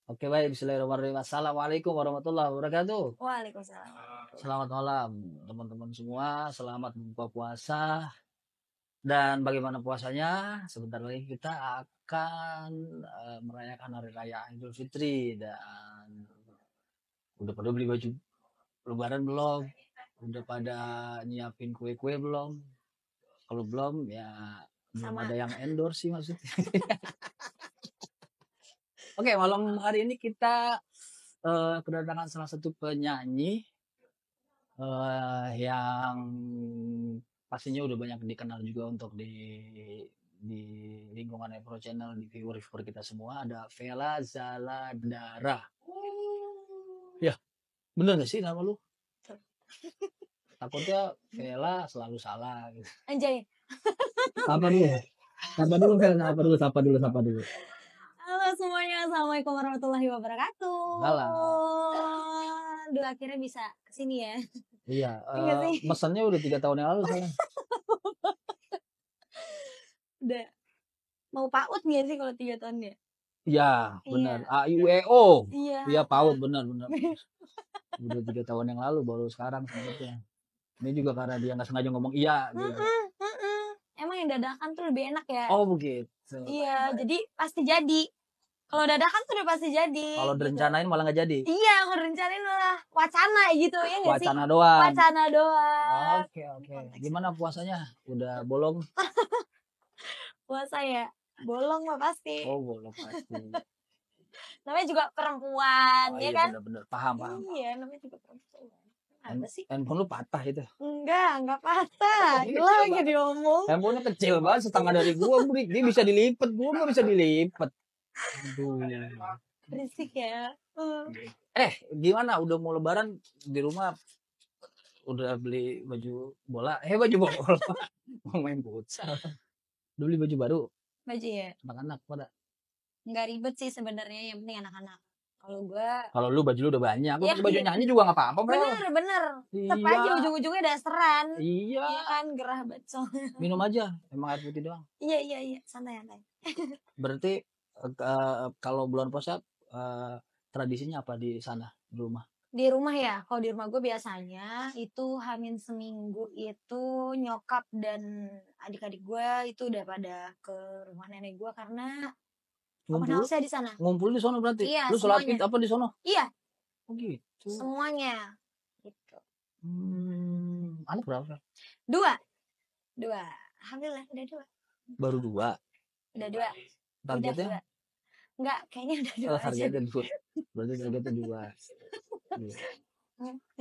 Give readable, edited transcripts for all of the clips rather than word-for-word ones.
Oke baik, bismillahirrahmanirrahim. Assalamualaikum warahmatullahi wabarakatuh. Waalaikumsalam. Selamat malam teman-teman semua, selamat berbuka puasa. Dan bagaimana puasanya? Sebentar lagi kita akan merayakan hari raya Idul Fitri. Dan udah pada beli baju lebaran belum? Udah pada nyiapin kue-kue belum? Kalau belum ya belum Sama. ada yang endorse sih maksudnya. Oke, malam hari ini kita kedatangan salah satu penyanyi yang pastinya udah banyak dikenal juga untuk di lingkungan Pro Channel, di viewer kita semua. Ada Vela Zalandara. Ya, bener gak sih nama lu? Takutnya Vela selalu salah gitu. Anjay. Sapa dulu. Sapa dulu Vela, sapa dulu. Halo semuanya, assalamualaikum warahmatullahi wabarakatuh. Halo. Aduh, akhirnya bisa kesini ya. Iya, Iya sih. mesennya udah 3 tahun yang lalu saya. Udah mau PAUD nggak sih kalau 3 tahun ya? Iya, benar. Iya. AIWO. Iya. Iya, PAUD benar. Udah 3 tahun yang lalu, baru sekarang sempetnya. Ini juga karena dia nggak sengaja ngomong iya gitu. Emang yang dadakan tuh lebih enak ya? Oh begitu. Iya, jadi pasti jadi. Kalau dadakan tuh udah pasti jadi. Kalau gitu. direncanain malah nggak jadi. Iya, kalau direncanain malah wacana gitu ya nggak sih? Wacana doang. Wacana doang. Oke. Gimana puasanya? Udah bolong? Puasa ya? Bolong mah pasti. Oh bolong pasti. Namanya juga perempuan, Oh, ya iya, kan? bener-bener paham. Iya, namanya juga perempuan. Apa sih? Handphone lu patah itu. Enggak patah. Gila lagi diomong. Handphonenya kecil banget, setengah dari gua. Dia bisa dilipet, gua nggak bisa dilipet. Aduh. Berisik ya. Gimana? Udah mau lebaran di rumah? Udah beli baju bola? Baju bola. Mau main futsal. Udah beli baju baru? Baju ya? Anak-anak pada? Nggak ribet sih sebenarnya, yang penting anak-anak. Kalau lu baju lu udah banyak, lu Ya, pakai baju nyanyi juga nggak apa-apa, Bro. Bener. Tetap aja ujung-ujungnya dasaran. Iya. Iya kan, gerah bacol. Minum aja, emang air putih doang. Iya, santai. Berarti kalau bulan puasa tradisinya apa di sana, di rumah? Di rumah ya, kalau di rumah gue biasanya itu hamin seminggu itu nyokap dan adik-adik gue itu udah pada ke rumah nenek gue karena open house-nya di sana. Ngumpul di sono berarti? Iya, lu sholat id apa di sono? Iya. Oh gitu. Semuanya. Gitu. Anak berapa? 2. Alhamdulillah udah 2. Baru 2. Udah 2. Targetnya? Enggak, kayaknya udah 2 aja. Targetnya 2. Berarti targetnya 2.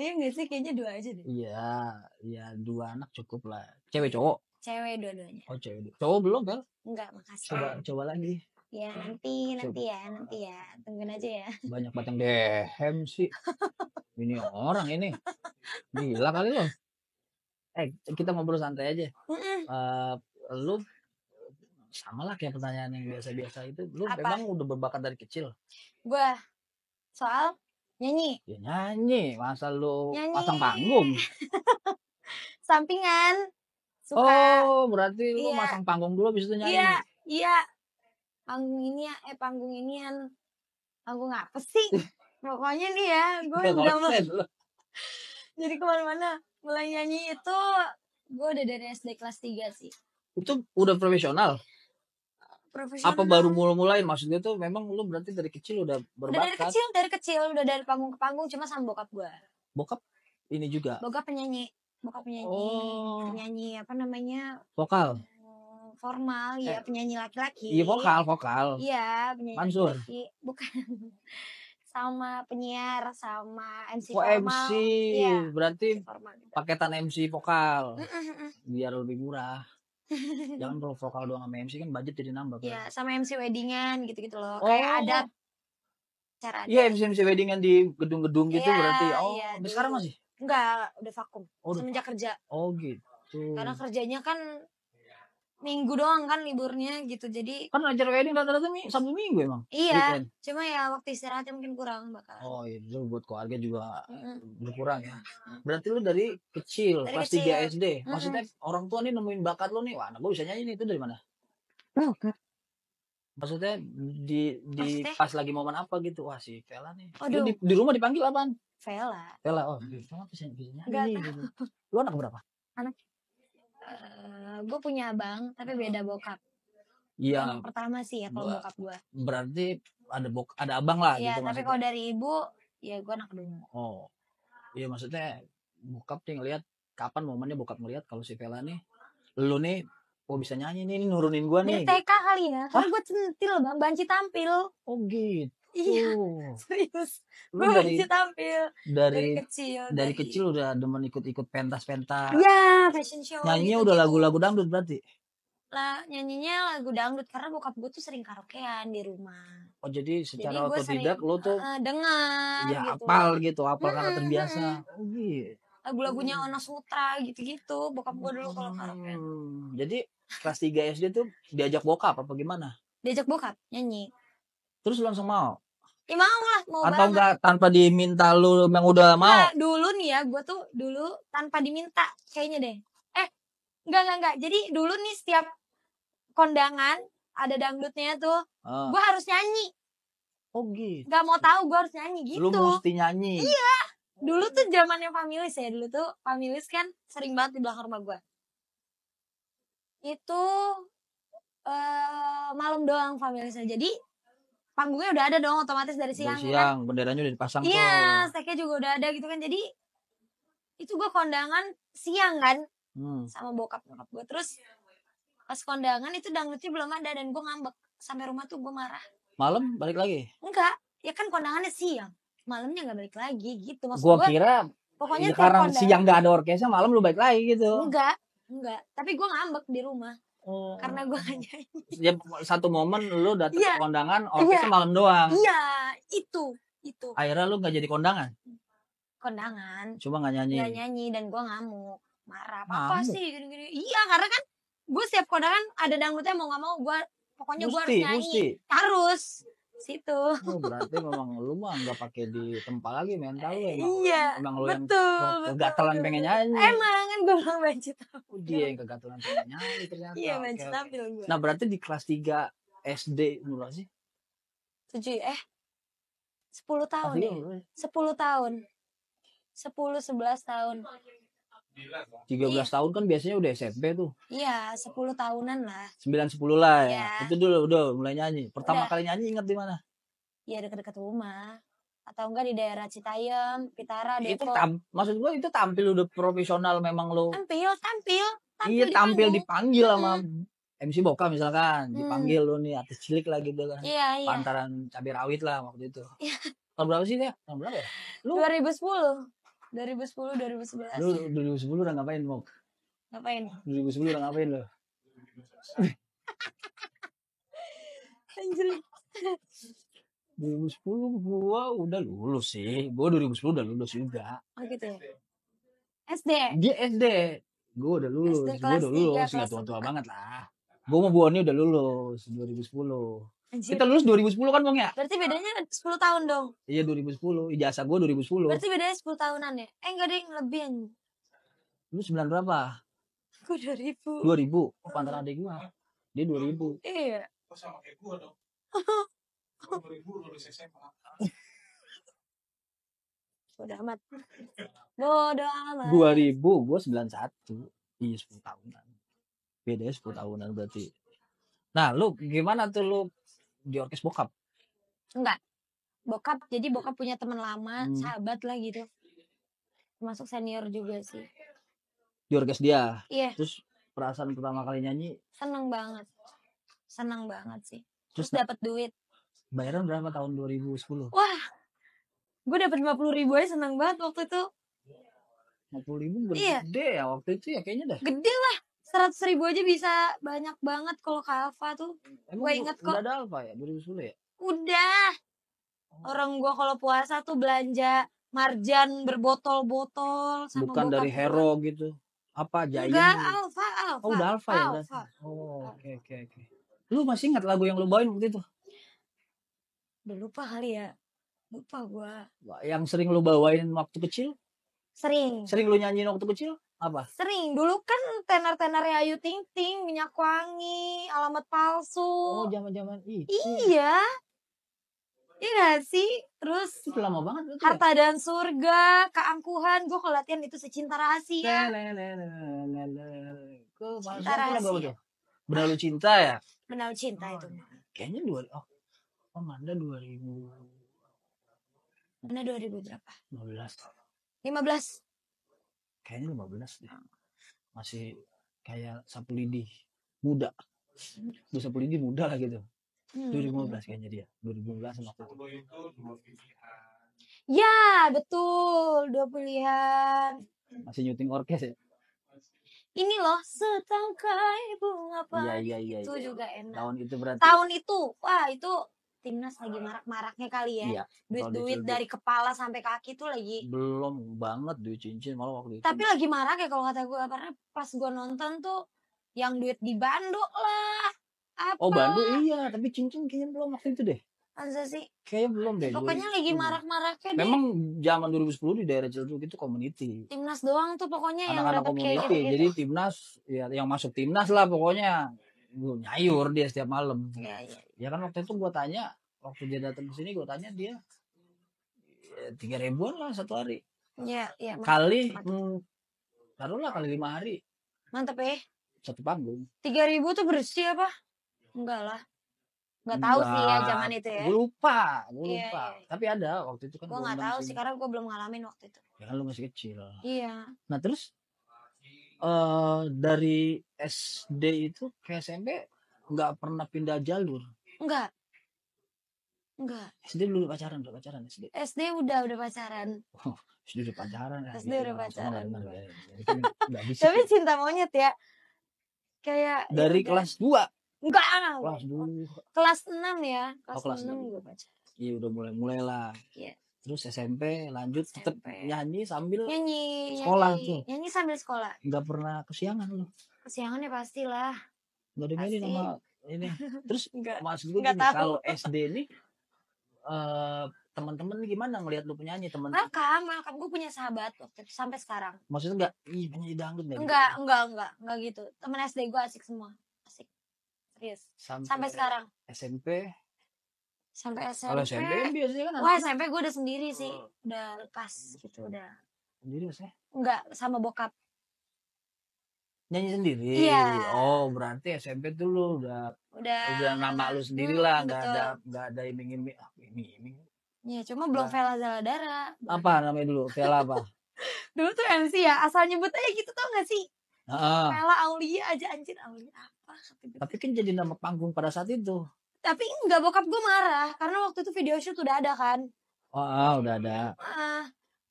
Iya nggak sih, kayaknya 2 aja deh. Iya 2 anak cukup lah. Cewek cowok? Cewek dua-duanya. Oh cewek. Cowok belum Bel? Enggak, makasih. Coba lagi. Ya nanti ya, tungguin aja ya. Banyak banget yang DM sih. Ini orang ini gila kali lo. Kita ngobrol santai aja. Lu sama lah kayak pertanyaan yang biasa-biasa itu. Lu memang udah berbakat dari kecil? Gua soal nyanyi. Ya nyanyi, masa lu pasang panggung? Sampingan. Suka. Oh, berarti lu masang panggung dulu habis itu nyanyi. Iya. Panggung inian. Panggung apa sih? Pokoknya nih ya, gue udah jadi kemana-mana. Mulai nyanyi itu gue udah dari SD kelas 3 sih. Itu udah profesional? Apa baru mulai? Maksudnya tuh memang lu berarti dari kecil udah berbakat? Dari kecil, udah dari panggung ke panggung, cuma sama bokap gue. Bokap ini juga? Bokap penyanyi. Oh. Penyanyi apa namanya? Vokal? Formal, ya penyanyi laki-laki. Iya vokal. Iya, penyanyi Mansur? laki-laki. Bukan. Sama penyiar, sama MC formal. MC, iya. Berarti paketan MC vokal. Biar lebih murah. Jangan kalau vokal doang sama MC kan budget jadi nambah. Iya, sama MC weddingan gitu-gitu loh. Kayak adat. Iya, MC weddingan di gedung-gedung gitu berarti. Iya, sekarang masih? Enggak, udah vakum. Semenjak kerja. Oh gitu. Karena kerjanya kan minggu doang kan liburnya gitu, jadi kan acara wedding rata-rata Sabtu Minggu emang. Iya, cuma ya waktu istirahatnya mungkin kurang bakal. Oh iya, itu buat keluarga juga berkurang ya. Berarti lu dari kecil, kelas 3 SD. Maksudnya orang tua nih nemuin bakat lu nih, wah anak gue bisa nyanyi nih, itu dari mana? Maksudnya di Maksudnya? pas lagi momen apa gitu? Wah, si Vela nih. Lu Aduh, di rumah dipanggil apaan? Vela. Vela. Oh, Vela bisa nyanyi Nggak nih tahu. gitu. Lu anak berapa? Anak gue punya abang tapi beda bokap. Iya. Anak pertama sih ya kalau bokap gue. Berarti ada abang lah Iya, gitu tapi maksudnya. kalau dari ibu ya gue anak kedua. Oh. Iya, maksudnya bokap nih ngelihat kapan momennya bokap ngelihat kalau si Vela nih lu nih bisa nyanyi nih, nurunin gua Dari nih. TK kali ya, karena gue centil bang, banci tampil. Oh gitu. Iya, serius. Lu Gue banci tampil dari dari kecil udah demen ikut pentas-pentas. Iya, fashion show Nyanyinya gitu, udah lagu-lagu dangdut berarti. Lah nyanyinya lagu dangdut karena bokap gue tuh sering karaokean di rumah. Oh jadi secara gue otodidak sering lo tuh dengar ya gitu. apal karena terbiasa. Oh gitu. Lagu-lagunya Ona Sutra gitu-gitu, bokap gue dulu kalau karaokean. Jadi kelas 3 SD tuh diajak bokap apa gimana? Diajak bokap nyanyi. Terus lu langsung mau? Ya mau lah, mau atau banget. enggak tanpa diminta lu memang udah mau? Enggak, dulu nih ya, gue tuh dulu tanpa diminta kayaknya deh. Enggak. Jadi dulu nih setiap kondangan ada dangdutnya tuh, gue harus nyanyi. Oh gitu. Gak mau tahu gue harus nyanyi gitu. Lu mesti nyanyi. Iya. Dulu tuh zamannya Familis ya. Dulu tuh Familis kan sering banget di belakang rumah gue. Itu malam doang Familisnya. Jadi panggungnya udah ada dong otomatis dari siang. Dari siang kan? Benderanya udah dipasang tuh. Iya, steknya juga udah ada gitu kan. Jadi itu gue kondangan siang kan sama bokap gue. Terus pas kondangan itu dangdutnya belum ada dan gue ngambek. Sampai rumah tuh gue marah. Malam balik lagi? Enggak, ya kan kondangannya siang. Malamnya gak balik lagi gitu. Maksud gue kira pokoknya karena siang gak ada orkesnya malam lu balik lagi gitu. Enggak. Tapi gue ngambek di rumah. Karena gue gak nyanyi. Ya, satu momen lu datang ke kondangan orkesnya malam doang. Iya, itu. Akhirnya lu gak jadi kondangan? Kondangan. Cuma gak nyanyi? Gak nyanyi dan gue ngamuk. Marah. Apa sih gini-gini. Iya, karena kan gue setiap kondangan ada dangdutnya mau gak mau gue pokoknya gue harus nyanyi. Harus. Situ. Oh, berarti memang lu mah nggak pakai di tempat lagi mental lu emang. Iya. Emang lu betul, yang kegatelan pengen nyanyi. Emang kan gue bilang banci tampil. Oh, dia yang kegatelan pengen nyanyi ternyata. Iya, banci tampil gue. Nah, berarti di kelas 3 SD berapa sih? 7 10 tahun deh. 10 tahun. 10-11 tahun. 13 tahun kan biasanya udah SMP tuh. Iya, 10 tahunan lah. 9-10 lah ya. Iya. Itu dulu udah mulai nyanyi. Pertama kali nyanyi ingat di mana? Ya dekat-dekat rumah. Atau enggak di daerah Citayam, Pitara, Depok. Maksud gua itu tampil udah profesional memang lo. Tampil. Iya, tampil dipanggil sama MC Boka misalkan. Dipanggil lo nih artis cilik lah gitu kan. Iya. Pantaran cabai rawit lah waktu itu. Tahun berapa sih dia? Tahun berapa ya? Lu 2010. 2011. Lu 2010 udah ngapain, Mok? Ngapain? 2010 udah ngapain lo? Anjir. 2010 gua udah lulus sih. Gua 2010 udah lulus juga. Oh gitu ya. SD. Dia SD. Gua udah lulus. Enggak tua-tua banget lah. Gua sama Boni udah lulus 2010. Anjir. Kita lulus 2010 kan, Bang ya? Berarti bedanya 10 tahun dong. Iya, 2010. Ijazah gua 2010. Berarti bedanya 10 tahunan ya? Enggak deh, lebih. Lu 9 berapa? Gua 2000. 2000. Oh, pantaran adik gua. Dia 2000. Iya. Oh, sama kayak gua dong. 2000 lulus SMA. Bodoh amat. 2000, gua 91. Iya, 10 tahunan. Bedanya 10 tahunan berarti. Nah, lu gimana tuh lu di orkes bokap? Enggak. Jadi bokap punya teman lama, sahabat lah gitu. Termasuk senior juga sih. Di orkes dia? Iya. Terus perasaan pertama kali nyanyi? Seneng banget sih. Terus dapat duit. Bayaran berapa tahun 2010? Wah, gue dapat 50.000 aja seneng banget waktu itu. 50.000 gede ya waktu itu ya kayaknya dah. Gede lah. 100.000 aja bisa banyak banget kalau ke Alfa tuh. Gue inget kok. Udah ada Alfa ya 2010 ya? Udah. Orang gue kalau puasa tuh belanja marjan berbotol-botol sama bukan dari Hero gitu. Apa Giant? Enggak, Alfa. Oh, udah Alfa ya berarti. Oh, oke. Lu masih ingat lagu yang lu bawain waktu itu? Udah lupa kali ya. Lupa gue. Yang sering lu bawain waktu kecil? Sering lu nyanyiin waktu kecil? Apa? Sering. Dulu kan tenar-tenarnya Ayu Ting Ting, minyak wangi, alamat palsu. Oh, zaman-zaman itu. Iya. Iya gak sih? Terus Itu lama banget itu. Harta dan Surga, Keangkuhan. Gue kalau latihan itu Secinta Rahasia. Cinta Rahasia. Berlalu Cinta ya? Benar cinta itu. Kayaknya Manda 2000. Mana 2000 berapa? 15. 15. Kayaknya 15 deh. Masih kayak sapu lidi muda. Sapu lidi muda lah gitu. 2015 kayaknya dia. 2015 waktu itu. Ya, betul. 2 pilihan. Masih nyuting orkes ya? Ini loh, Setangkai Bunga Padi. Iya. Itu juga enak. Tahun itu berarti. Tahun itu. Wah, itu Timnas lagi marak-maraknya kali ya. Iya. Duit-duit dari kepala sampai kaki tuh lagi. Belum banget duit cincin malah waktu itu. Tapi lagi marak ya kalau kata gue. Karena pas gue nonton tuh yang duit di Bando lah. Apa? Oh, Bando iya. Tapi cincin kayaknya belum waktu itu deh. Masa sih? Kayaknya belum deh. Pokoknya lagi marak-maraknya deh. Memang zaman 2010 di daerah Ciledug itu community. Timnas doang tuh pokoknya yang Anak-anak dapat kayak community. gitu. Jadi timnas ya yang masuk timnas lah pokoknya. Nyayur dia setiap malam. Iya. Ya kan waktu itu gue tanya, waktu dia datang ke sini gue tanya dia 3.000-an lah satu hari. Iya. Kali taruhlah kali 5 hari. Mantep ya. Satu panggung. 3.000 tuh bersih apa? Enggak lah. Enggak tahu sih ya zaman itu ya. Gue lupa. Iya. Tapi ada waktu itu kan. Gue nggak tahu sih karena gue belum ngalamin waktu itu. Ya kan lu masih kecil. Iya. Nah terus dari SD itu ke SMP nggak pernah pindah jalur. Enggak. SD dulu pacaran SD. SD udah pacaran. Oh, SD udah pacaran ya. SD udah pacaran. Nggak bisa. Tapi cinta monyet ya. Kayak dari kelas 2. Enggak. Kelas 2. Kelas 6 ya. Kelas 6 juga pacaran. Iya udah mulai lah. Iya. Terus SMP lanjut tetap nyanyi sambil nyanyi sekolah tuh. Nyanyi sambil sekolah. Nggak pernah kesiangan loh. Kesiangan ya pastilah. Nggak dimainin sama ini. Terus maksud gue kalau SD ini teman-teman gimana ngelihat lu penyanyi teman? Welcome, gue punya sahabat waktu itu sampai sekarang. Maksudnya nggak penyanyi dangdut nggak? Enggak gitu. Temen SD gue asik semua, asik, serius. Sampai sekarang. SMP. Sampai SMP. Kalau SMP biasanya kan. Wah SMP gue udah sendiri sih, udah lepas gitu udah. Sendiri maksudnya? Enggak sama bokap. Nyanyi sendiri. Iya. Oh berarti SMP tuh lu udah nama lu sendiri lah, nggak ada iming-iming. Iya cuma belum Vela Zaladara. Apa namanya dulu? Vela apa? Dulu tuh MC ya, asal nyebut aja gitu tau gak sih? Vela Aulia aja anjir, Aulia apa? Tapi kan jadi nama panggung pada saat itu. Tapi enggak, bokap gue marah karena waktu itu video shoot udah ada kan. Udah ada.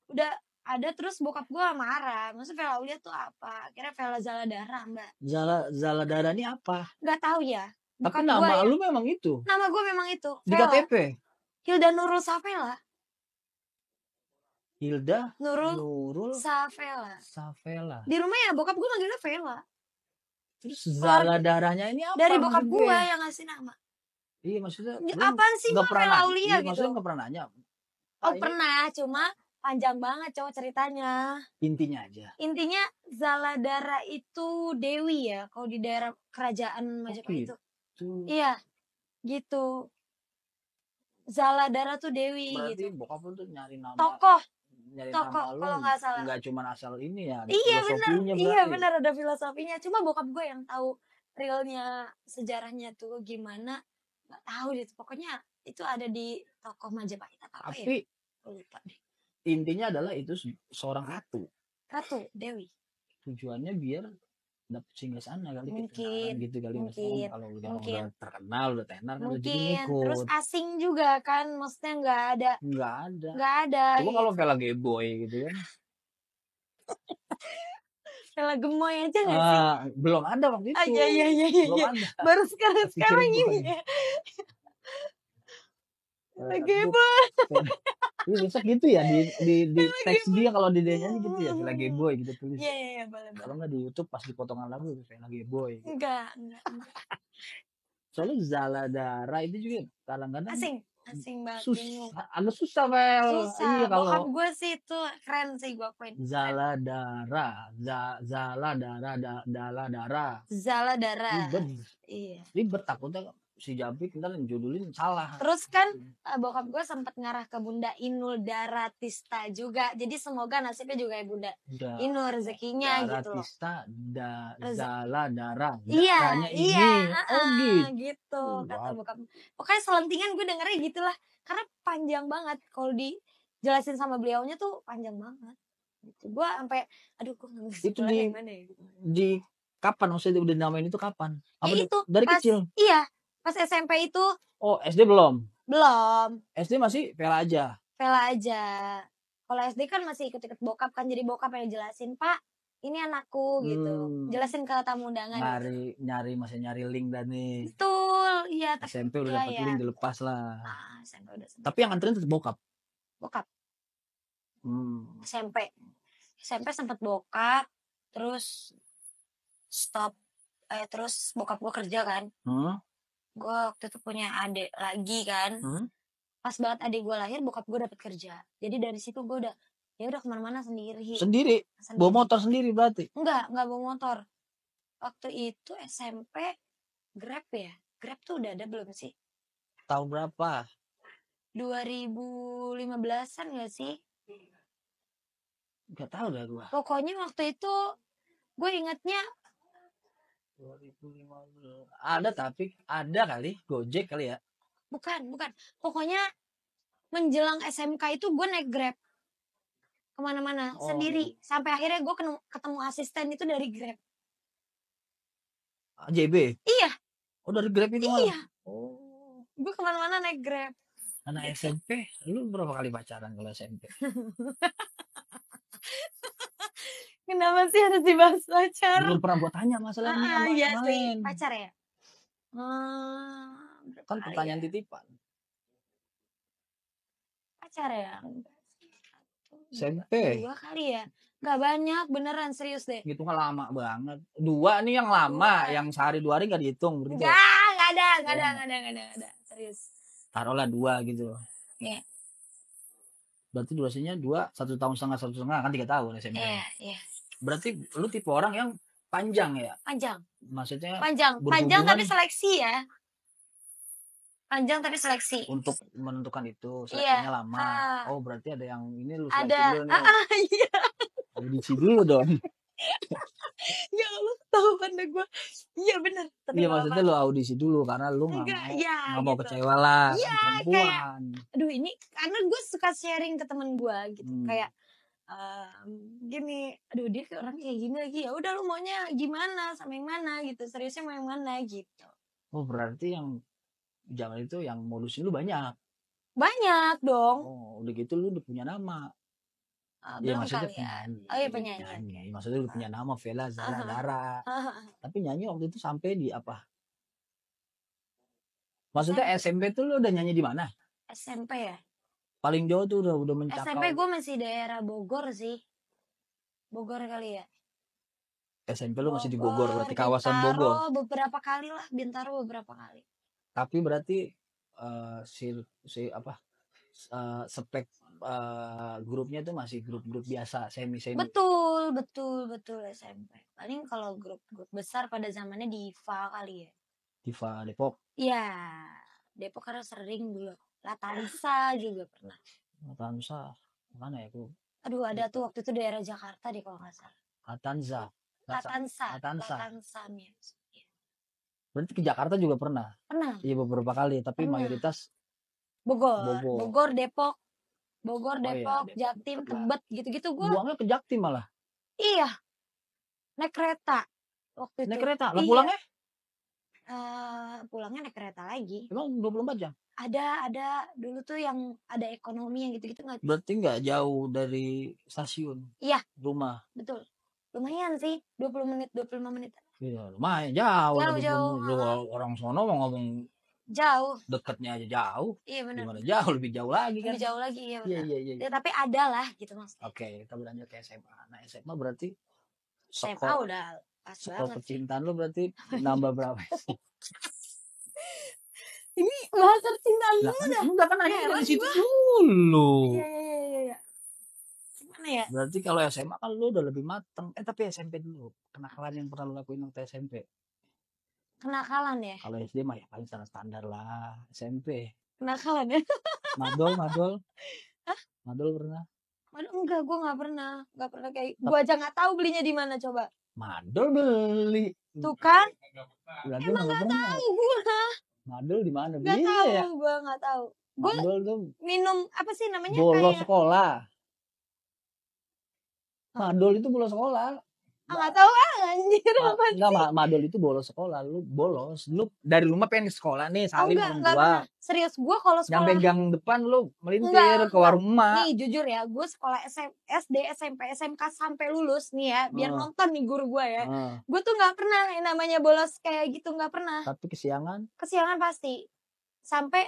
Udah ada terus bokap gue marah. Maksudnya Vela Aulia tuh apa? Akhirnya Vela Zaladara mbak. Zaladara ini apa? Gak tahu ya. Tapi nama lu memang itu? Nama gue memang itu. Di KTP? Hilda Nurul Safela. Hilda Nurul Safela. Di rumah ya bokap gue manggilnya Vela. Terus Zaladaranya ini apa? Dari bokap gue yang ngasih nama. Iya maksudnya. Apaan sih Vela Aulia gitu? Maksudnya gak pernah nanya. Oh pernah, cuma panjang banget cowok ceritanya. Intinya aja. Intinya Zaladara itu Dewi ya, kalau di daerah kerajaan Majapahit itu. Iya, gitu. Zaladara tuh Dewi. Berarti gitu. Bokap lu tuh nyari nama. Tokoh nama kalau nggak salah. Nggak cuma asal ini ya. Iya benar. Iya benar ada filosofinya. Cuma bokap gue yang tahu realnya sejarahnya tuh gimana. Nggak tahu deh. Pokoknya itu ada di tokoh Majapahit apa ya? Tapi lupa deh. Intinya adalah itu seorang ratu. Ratu Dewi. Tujuannya biar dapet singgah sana kali gitu kali mungkin. Kalau udah terkenal udah tenar kan mungkin terus asing juga kan maksudnya nggak ada cuma kalau Vela Geboy gitu kan Vela Gemoy aja nggak sih belum ada waktu itu iya belum ada baru sekarang ini ya Vela Geboy Lu bisa gitu ya di teks dia kalau di nyanyi gitu ya Vela Geboy gitu tulis. Iya boleh. Kalau nggak di YouTube pas di potongan lagu Vela Geboy. Enggak. Soalnya Zaladara itu juga kadang-kadang asing. Asing banget, bingung. agak susah Vel. Susah. Iya Bokap kalau gue sih itu keren sih gue akuin. Keren. Zaladara, Daladara. Zala Dara. Ribet, Iya. ribet takutnya si Japik ntar judulin salah. Terus kan bokap gue sempat ngarah ke Bunda Inul Daratista juga. Jadi semoga nasibnya juga ya Bunda Inul rezekinya gitu loh. Daratista, Zaladara. Iya, Darahnya iya, ini. Oh gitu. gitu kata bokap. Pokoknya selentingan gue dengernya gitulah. Karena panjang banget. Kalau dijelasin sama beliaunya tuh panjang banget. Gitu. Gue sampai, aduh gue nggak ngerti Itu di mana ya. Gitu. di kapan maksudnya udah namain itu kapan? Apa itu dari pas, kecil? Iya, pas SMP itu. Oh SD belum? Belum. SD masih Vela aja. Vela aja. Kalau SD kan masih ikut-ikut bokap kan, jadi bokap yang jelasin, Pak, ini anakku gitu. Jelasin ke tamu undangan. Masih nyari link dan nih. Betul, iya. SMP udah dapat link dilepas lah. SMP udah sempet. Tapi yang nganterin tetap bokap. Bokap. SMP sempat bokap, terus stop. Terus bokap gue kerja kan. Gue waktu itu punya adik lagi kan. Pas banget adik gue lahir, bokap gue dapet kerja. Jadi dari situ gue udah kemana-mana sendiri. Sendiri? Bawa motor sendiri berarti? Enggak bawa motor. Waktu itu SMP Grab ya. Grab tuh udah ada belum sih? Tahun berapa? 2015-an gak sih? Gak tahu dah gue. Pokoknya waktu itu gue ingatnya 2015. Ada kali Gojek kali ya? Bukan. Pokoknya menjelang SMK itu gue naik Grab kemana-mana sendiri. Sampai akhirnya gue ketemu asisten itu dari Grab. JB? Iya. Oh dari Grab itu? Iya. Gue kemana-mana naik Grab. Anak SMP, lu berapa kali pacaran kalau SMP? Kenapa sih harus dibahas pacar? Belum pernah gue tanya masalahnya. Iya sih, pacar ya? Kan pertanyaan titipan. Pacar ya? SMP? 2 kali ya? Gak banyak, beneran serius deh. Gitu kan lama banget. 2 nih yang lama, yang sehari 2 hari gak dihitung. Gak ada. Serius. Taruhlah 2 gitu. Iya. Berarti durasinya 1,5 tahun kan 3 tahun SMP. Iya. Berarti lu tipe orang yang panjang ya? Panjang. Maksudnya panjang tapi seleksi ya. Panjang tapi seleksi. Untuk menentukan itu seleksinya lama. Oh berarti ada yang ini lu seleksi dulu nih. Iya. Audisi dulu dong. Ya Allah, tahu pandai gue. Iya benar. Iya maksudnya lu audisi dulu karena lu nggak mau kecewa lah. Iya kayak, aduh ini karena gue suka sharing ke temen gue gitu. Kayak gini, aduh dia orang kayak gini lagi, ya udah lu maunya gimana sama yang mana gitu, seriusnya mau yang mana gitu. Oh berarti yang zaman itu yang modusin lu banyak dong. Oh udah gitu lu udah punya nama. Ya maksudnya penyanyi. Oh iya penyanyi. Maksudnya lu punya nama Vela Zaladara. Tapi nyanyi waktu itu sampai di apa? Maksudnya SMP tuh lu udah nyanyi di mana? SMP ya? Paling jauh tuh udah mencapai. SMP gue masih daerah Bogor sih. Bogor kali ya. SMP lu masih di Bogor, berarti kawasan Bogor. Beberapa kali lah, Bintaro beberapa kali. Tapi berarti spek grupnya tuh masih grup-grup biasa, semi. Betul SMP. Paling kalau grup besar pada zamannya Diva kali ya. Diva Depok. Iya, Depok karena sering dulu. Latansa juga pernah. Latansa mana ya aku? Aduh ada tuh waktu itu daerah Jakarta deh kalau nggak salah. Latansa. Berarti ke Jakarta juga pernah? Pernah. Iya beberapa kali, tapi mayoritas Bogor, Depok, Jaktim, Tebet gitu-gitu gue. Buangnya ke Jaktim malah? Iya, naik kereta waktu itu. Naik kereta? Lah pulangnya? Pulangnya naik kereta lagi. Emang 24 jam? Ada dulu tuh yang ada ekonomi yang gitu-gitu nggak? Berarti nggak jauh dari stasiun? Iya. Rumah? Betul. Lumayan sih, 20 menit, 25 menit. Iya, lumayan jauh. Lu orang sono mau ngomong jauh. Dekatnya aja jauh. Iya benar. Gimana jauh, lebih jauh lagi kan? Lebih jauh lagi, iya benar. Iya. Ya, tapi ada lah gitu maksudnya. Oke, kita berlanjut ke SMA. Nah, SMA berarti SMA udah pas banget. Percintaan lu berarti nambah berapa? Ini bahas percintaan Lah dulu kan dah. enggak kan nanya Heran dari situ gua. dulu. Iya. Gimana ya? Berarti kalau SMA kan lu udah lebih mateng. Tapi SMP dulu. Kenakalan yang pernah lu lakuin waktu SMP. Kenakalan ya? Kalau SD mah ya paling standar lah. SMP. Kenakalan ya? Madol Hah? pernah. Aduh, enggak, gue nggak pernah kayak, gue aja nggak tahu belinya di mana coba. Madol beli. Tuh kan? Berarti Emang nggak nggak pernah. tahu gue, Madol di mana nggak belinya tahu, ya? gue nggak tahu. Gue Madol tuh minum apa sih namanya bolos kayak? sekolah. Hah? Madol itu bolos sekolah. Nggak tahu anjir apa Enggak, sih? madol itu bolos sekolah. Lu bolos. Lu dari rumah pengen ke sekolah nih, Oh salim enggak orang pernah. tua. Serius, gue kalau Nyampe sekolah gang depan lu melintir Enggak, ke warung emak. nih jujur ya, gue sekolah SD, SMP, SMK sampai lulus nih ya, biar nonton nih guru gue ya. Gue tuh nggak pernah yang namanya bolos kayak gitu, nggak pernah. Tapi kesiangan. Kesiangan pasti. Sampai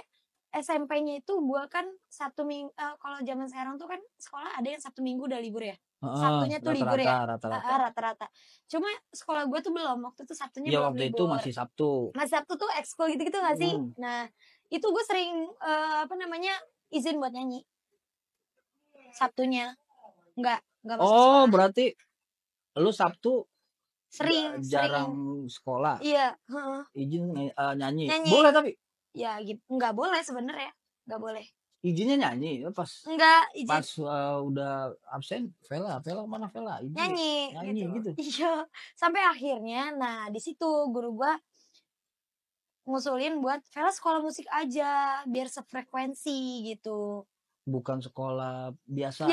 SMP-nya itu gue kan Sabtu Minggu, kalau zaman sekarang tuh kan sekolah ada yang Sabtu Minggu udah libur ya. Sabtunya tuh libur ya. Rata-rata. Cuma sekolah gue tuh belum, waktu itu Sabtunya Iya, belum waktu libur. itu masih Sabtu. Masih Sabtu tuh ekskul gitu-gitu gak sih? Nah, itu gue sering izin buat nyanyi. Sabtunya nggak masuk sekolah. Berarti lu Sabtu Sering jarang sekolah. Iya, Izin nyanyi. Nyanyi. Boleh tapi ya gitu, nggak boleh sebenarnya, nggak boleh. izinnya nyanyi pas Enggak izin pas udah absen. Vela mana Vela izin nyanyi gitu. Iya, sampai akhirnya nah di situ guru gua ngusulin buat Vela sekolah musik aja biar sefrekuensi gitu. Bukan sekolah biasa.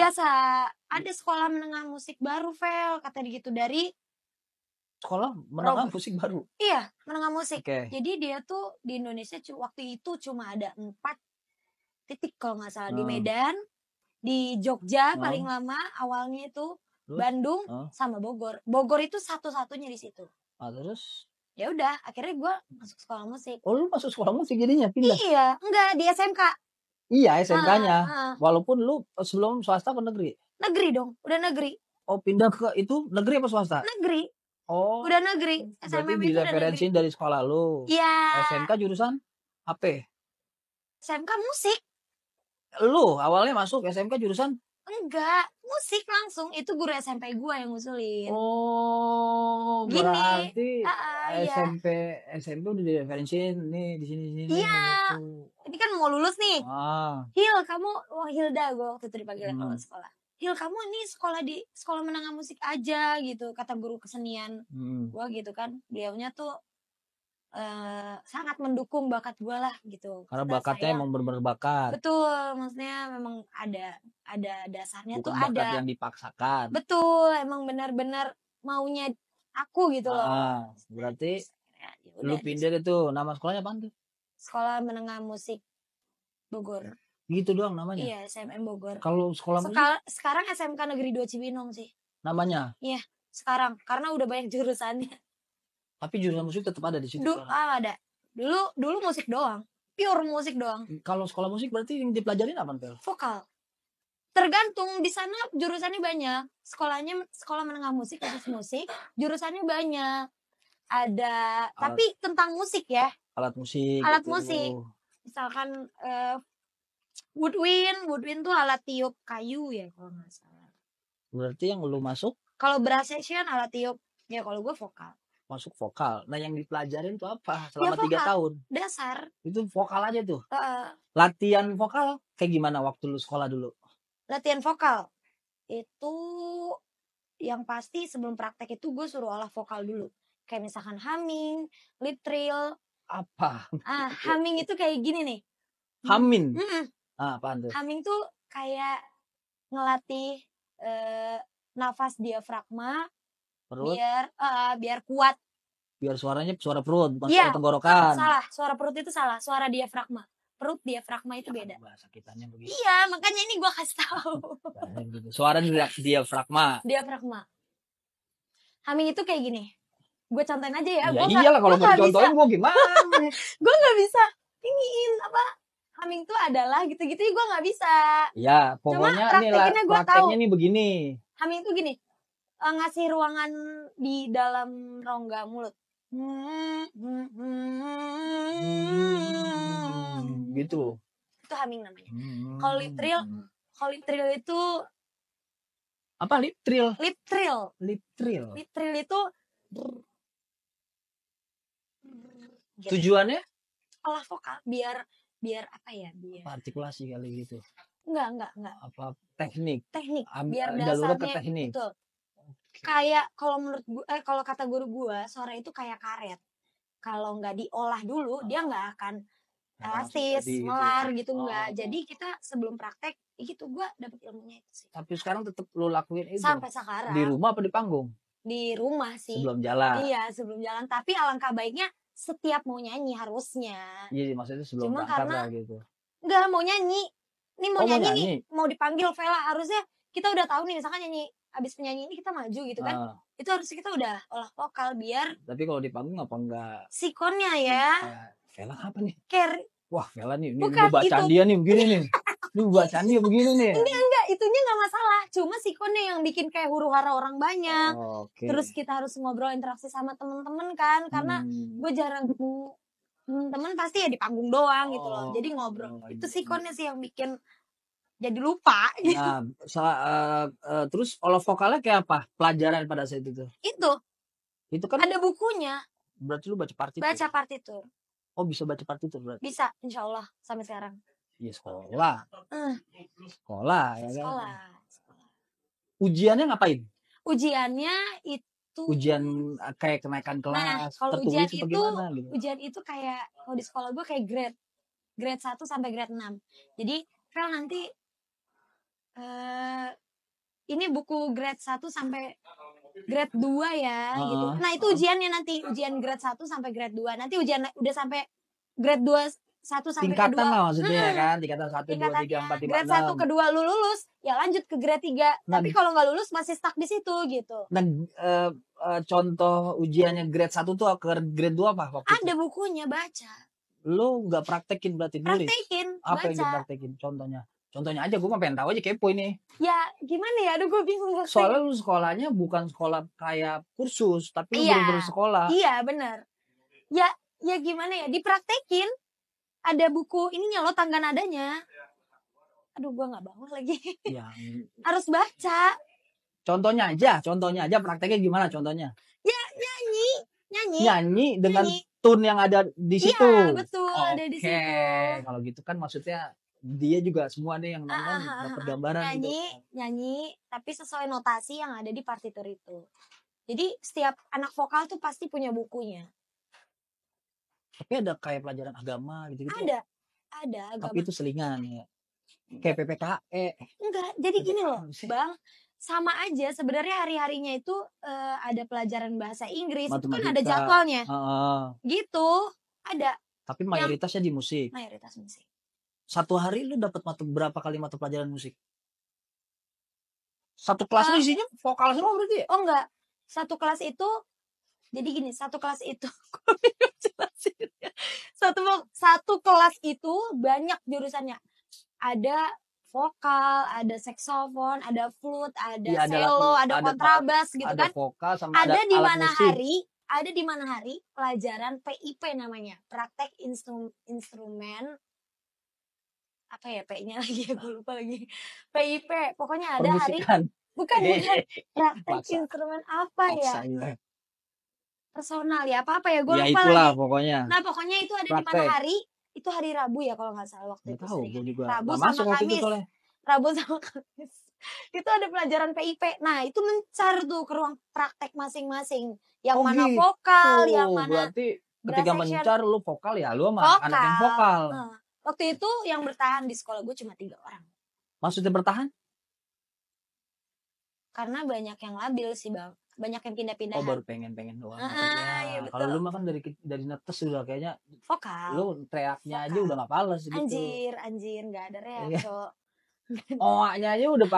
Ada sekolah menengah musik baru, Vel, kata dia gitu, dari sekolah menengah musik baru. Iya, menengah musik. Okay. Jadi dia tuh di Indonesia waktu itu cuma ada 4 titik kalau nggak salah. Di Medan, di Jogja paling lama awalnya itu, Bandung sama Bogor. Bogor itu satu-satunya di situ. Terus? Ya udah, akhirnya gue masuk sekolah musik. Oh, lu masuk sekolah musik jadinya pindah? Iya, enggak di SMK. Iya, SMK-nya. Walaupun lu sebelum swasta apa negeri? Negeri dong, udah negeri. Oh, pindah ke itu negeri apa swasta? Negeri. Oh, udah negeri. SMM itu direferensiin dari sekolah lu. Iya. SMK jurusan apa? SMK musik. Lu awalnya masuk SMK jurusan? Enggak, musik langsung. Itu guru SMP gue yang ngusulin. Oh, gini. Berarti SMP udah direferensiin nih di sini. Iya. Gitu. Ini kan mau lulus nih. Hil, kamu Hilda, gue waktu itu dipanggil kalau sekolah. Hil, kamu ini sekolah di sekolah menengah musik aja gitu, kata guru kesenian. Gue gitu kan. Beliaunya tuh sangat mendukung bakat gue lah gitu. Karena bakatnya emang bener-bener bakat. Betul, maksudnya memang ada dasarnya. Bukan tuh bakat ada yang dipaksakan. Betul, emang benar-benar maunya aku gitu loh. Berarti lu pindah itu, nama sekolahnya apaan tuh? Sekolah Menengah Musik Bogor. Gitu doang namanya? Iya, SMM Bogor. Kalau sekolah musik? Sekarang SMK Negeri 2 Cibinong sih. Namanya? Iya, sekarang karena udah banyak jurusannya. Tapi jurusan musik tetap ada di situ. Ada. Dulu musik doang. Pure musik doang. Kalau sekolah musik berarti yang dipelajarin apa, Pel? Vokal. Tergantung, di sana jurusannya banyak. Sekolah menengah musik, khusus musik, jurusannya banyak. Ada, tapi tentang musik ya. Alat musik. Misalkan woodwind tuh alat tiup kayu ya kalau nggak salah. Berarti yang lu masuk? Kalau brass section alat tiup. Ya kalau gue vokal. Masuk vokal. Nah yang dipelajarin tuh apa selama 3 tahun? Dasar. Itu vokal aja tuh? Latihan vokal kayak gimana waktu lu sekolah dulu? Latihan vokal itu yang pasti sebelum praktek itu gue suruh olah vokal dulu. Kayak misalkan humming, lip trill. Apa? Humming itu kayak gini nih. Humming? Apaan tuh? Humming tuh kayak ngelatih nafas diafragma. Perut? Biar kuat. Biar suaranya suara perut, bukan suara tenggorokan. Salah, suara perut itu salah, suara diafragma. Perut diafragma itu beda. Bahasa kitanya begitu. Iya, makanya ini gue kasih tahu. Suara diafragma. Diafragma. Humming itu kayak gini. Gue contohin aja ya. Ya iyalah kalau mau dicontohin gue gimana? Gue gak bisa iniin apa. Humming itu adalah gitu-gitu gue gak bisa. Ya, pokoknya nih lah prakteknya nih begini. Humming itu gini. Ngasih ruangan di dalam rongga mulut. Gitu. Itu humming namanya. Kalau lip trill itu Apa lip trill? lip trill. Lip trill. Lip trill itu gitu. Tujuannya Olah vokal biar apa ya? Biar artikulasi kali gitu. enggak. Apa teknik? Teknik. Biar Jalurnya ke dasarnya teknik. betul. Kayak kalau menurut kalau kata guru gua, suara itu kayak karet. Kalau nggak diolah dulu, dia nggak akan elastis, Jadi gitu melar ya. gitu enggak. Jadi kita sebelum praktek, gitu gua dapet ilmunya itu sih. Tapi sekarang tetap lo lakuin itu. Sampai sekarang. Di rumah apa di panggung? Di rumah sih. Sebelum jalan. Iya, sebelum jalan. Tapi alangkah baiknya setiap mau nyanyi harusnya. Iya, maksudnya sebelum Cuma berangkat karena lah gitu. enggak mau nyanyi. Nih mau Oh, mau nyanyi nih, nyanyi? mau dipanggil Vela, harusnya kita udah tahu nih misalkan nyanyi abis penyanyi ini kita maju gitu kan. Ah, Itu harusnya kita udah olah vokal biar tapi kalau di panggung apa enggak? sikonnya ya. Kayak Vela apa nih? Care. Wah, Vela nih, ini Bukan, bacaan itu. dia nih begini nih. Ini bacaan dia begini nih. Enggak, itunya nggak masalah. Cuma sikonnya yang bikin kayak huru hara orang banyak. Oke. Terus kita harus ngobrol interaksi sama temen-temen kan. Karena gue jarang ketemu temen pasti ya di panggung doang gitu loh. Jadi ngobrol. Itu sikonnya sih yang bikin jadi lupa. Nah, terus olah vokalnya kayak apa? Pelajaran pada saat itu. Itu kan ada bukunya. Berarti lu baca partitur. Baca partitur. Oh, bisa baca partitur berarti. Bisa, insya Allah sampai sekarang. Iya, sekolah. Sekolah ya kan. Sekolah. Ujiannya ngapain? Ujiannya itu ujian kayak kenaikan kelas. Nah, kalau tertulis ujian itu gimana, gitu? Ujian itu kayak kalau di sekolah gue kayak grade 1 sampai grade 6. Jadi, Fel nanti ini buku grade 1 sampai grade 2 ya gitu. Nah, itu ujiannya nanti, ujian grade 1 sampai grade 2. Nanti ujian udah sampai grade 2 1 sampai tingkatan ke 2. Lah maksudnya ya kan, tingkatan 1 2 3 4 5 grade 1 ke 2 lu lulus, ya lanjut ke grade 3. Nah, tapi kalau nggak lulus masih stuck di situ gitu. Nah, contoh ujiannya grade 1 tuh ke grade 2 apa waktu Ada itu? Bukunya, baca. Lu nggak praktekin berarti nulis? Praktekin, apa baca. Yang dipraktekin? Contohnya aja, gue mah pengen tahu aja, kepo ini. Ya gimana ya, aduh gue bingung. Soalnya lu sekolahnya bukan sekolah kayak kursus, tapi lu bener-bener sekolah. Iya bener. Ya gimana ya, dipraktekin. Ada buku ininya loh, tangga nadanya. Aduh gue gak bangun lagi. Harus baca. Contohnya aja prakteknya gimana contohnya? Ya nyanyi dengan tune yang ada di situ. Iya betul, ada di situ. Kalau gitu kan maksudnya dia juga semua nih yang nonton dapat gambaran nyanyi tapi sesuai notasi yang ada di partitur itu. Jadi setiap anak vokal tuh pasti punya bukunya. Tapi ada kayak pelajaran agama gitu. Ada agama. Tapi itu selingan ya. Kayak PPKE. Enggak, jadi gini loh, Bang. Sama aja sebenarnya hari-harinya itu ada pelajaran bahasa Inggris. Itu kan ada jadwalnya. Gitu, ada. Tapi mayoritasnya di musik. Mayoritas musik. Satu hari lu dapat berapa kali mata pelajaran musik? Satu kelas lu isinya vokal semua berarti ya? Oh enggak. Satu kelas itu jadi gini, satu kelas itu satu kelas itu banyak jurusannya. Ada vokal, ada saksofon, ada flute, ada cello, ada kontrabas gitu kan. Ada vokal sama ada di mana hari, ada di mana hari pelajaran PIP namanya, praktek instrumen apa ya P-nya lagi ya, gue lupa lagi. PIP, pokoknya ada hari bukan praktek instrumen apa ya? Personal ya, apa ya, gue lupa itulah, lagi. Pokoknya. Nah, pokoknya itu ada praktek. Di mana hari? Itu hari Rabu ya kalau nggak salah waktu itu. Rabu sama Kamis. Rabu sama Kamis. Itu ada pelajaran PIP. Nah, itu mencar tuh ke ruang praktek masing-masing. Yang mana gitu. Vokal, yang mana berarti ketika mencar lu vokal ya, lu sama anak yang vokal. Nah, waktu itu yang bertahan di sekolah gue cuma 3 orang. Maksudnya bertahan? Karena banyak yang labil sih, Bang. Banyak yang pindah-pindah. Oh, baru pengen doang. Iya, kalau lu mah kan dari netes udah kayaknya vokal. Lu teriaknya vokal. Aja udah enggak pales gitu. Anjir, enggak ada reak, Cok. Oaknya aja udah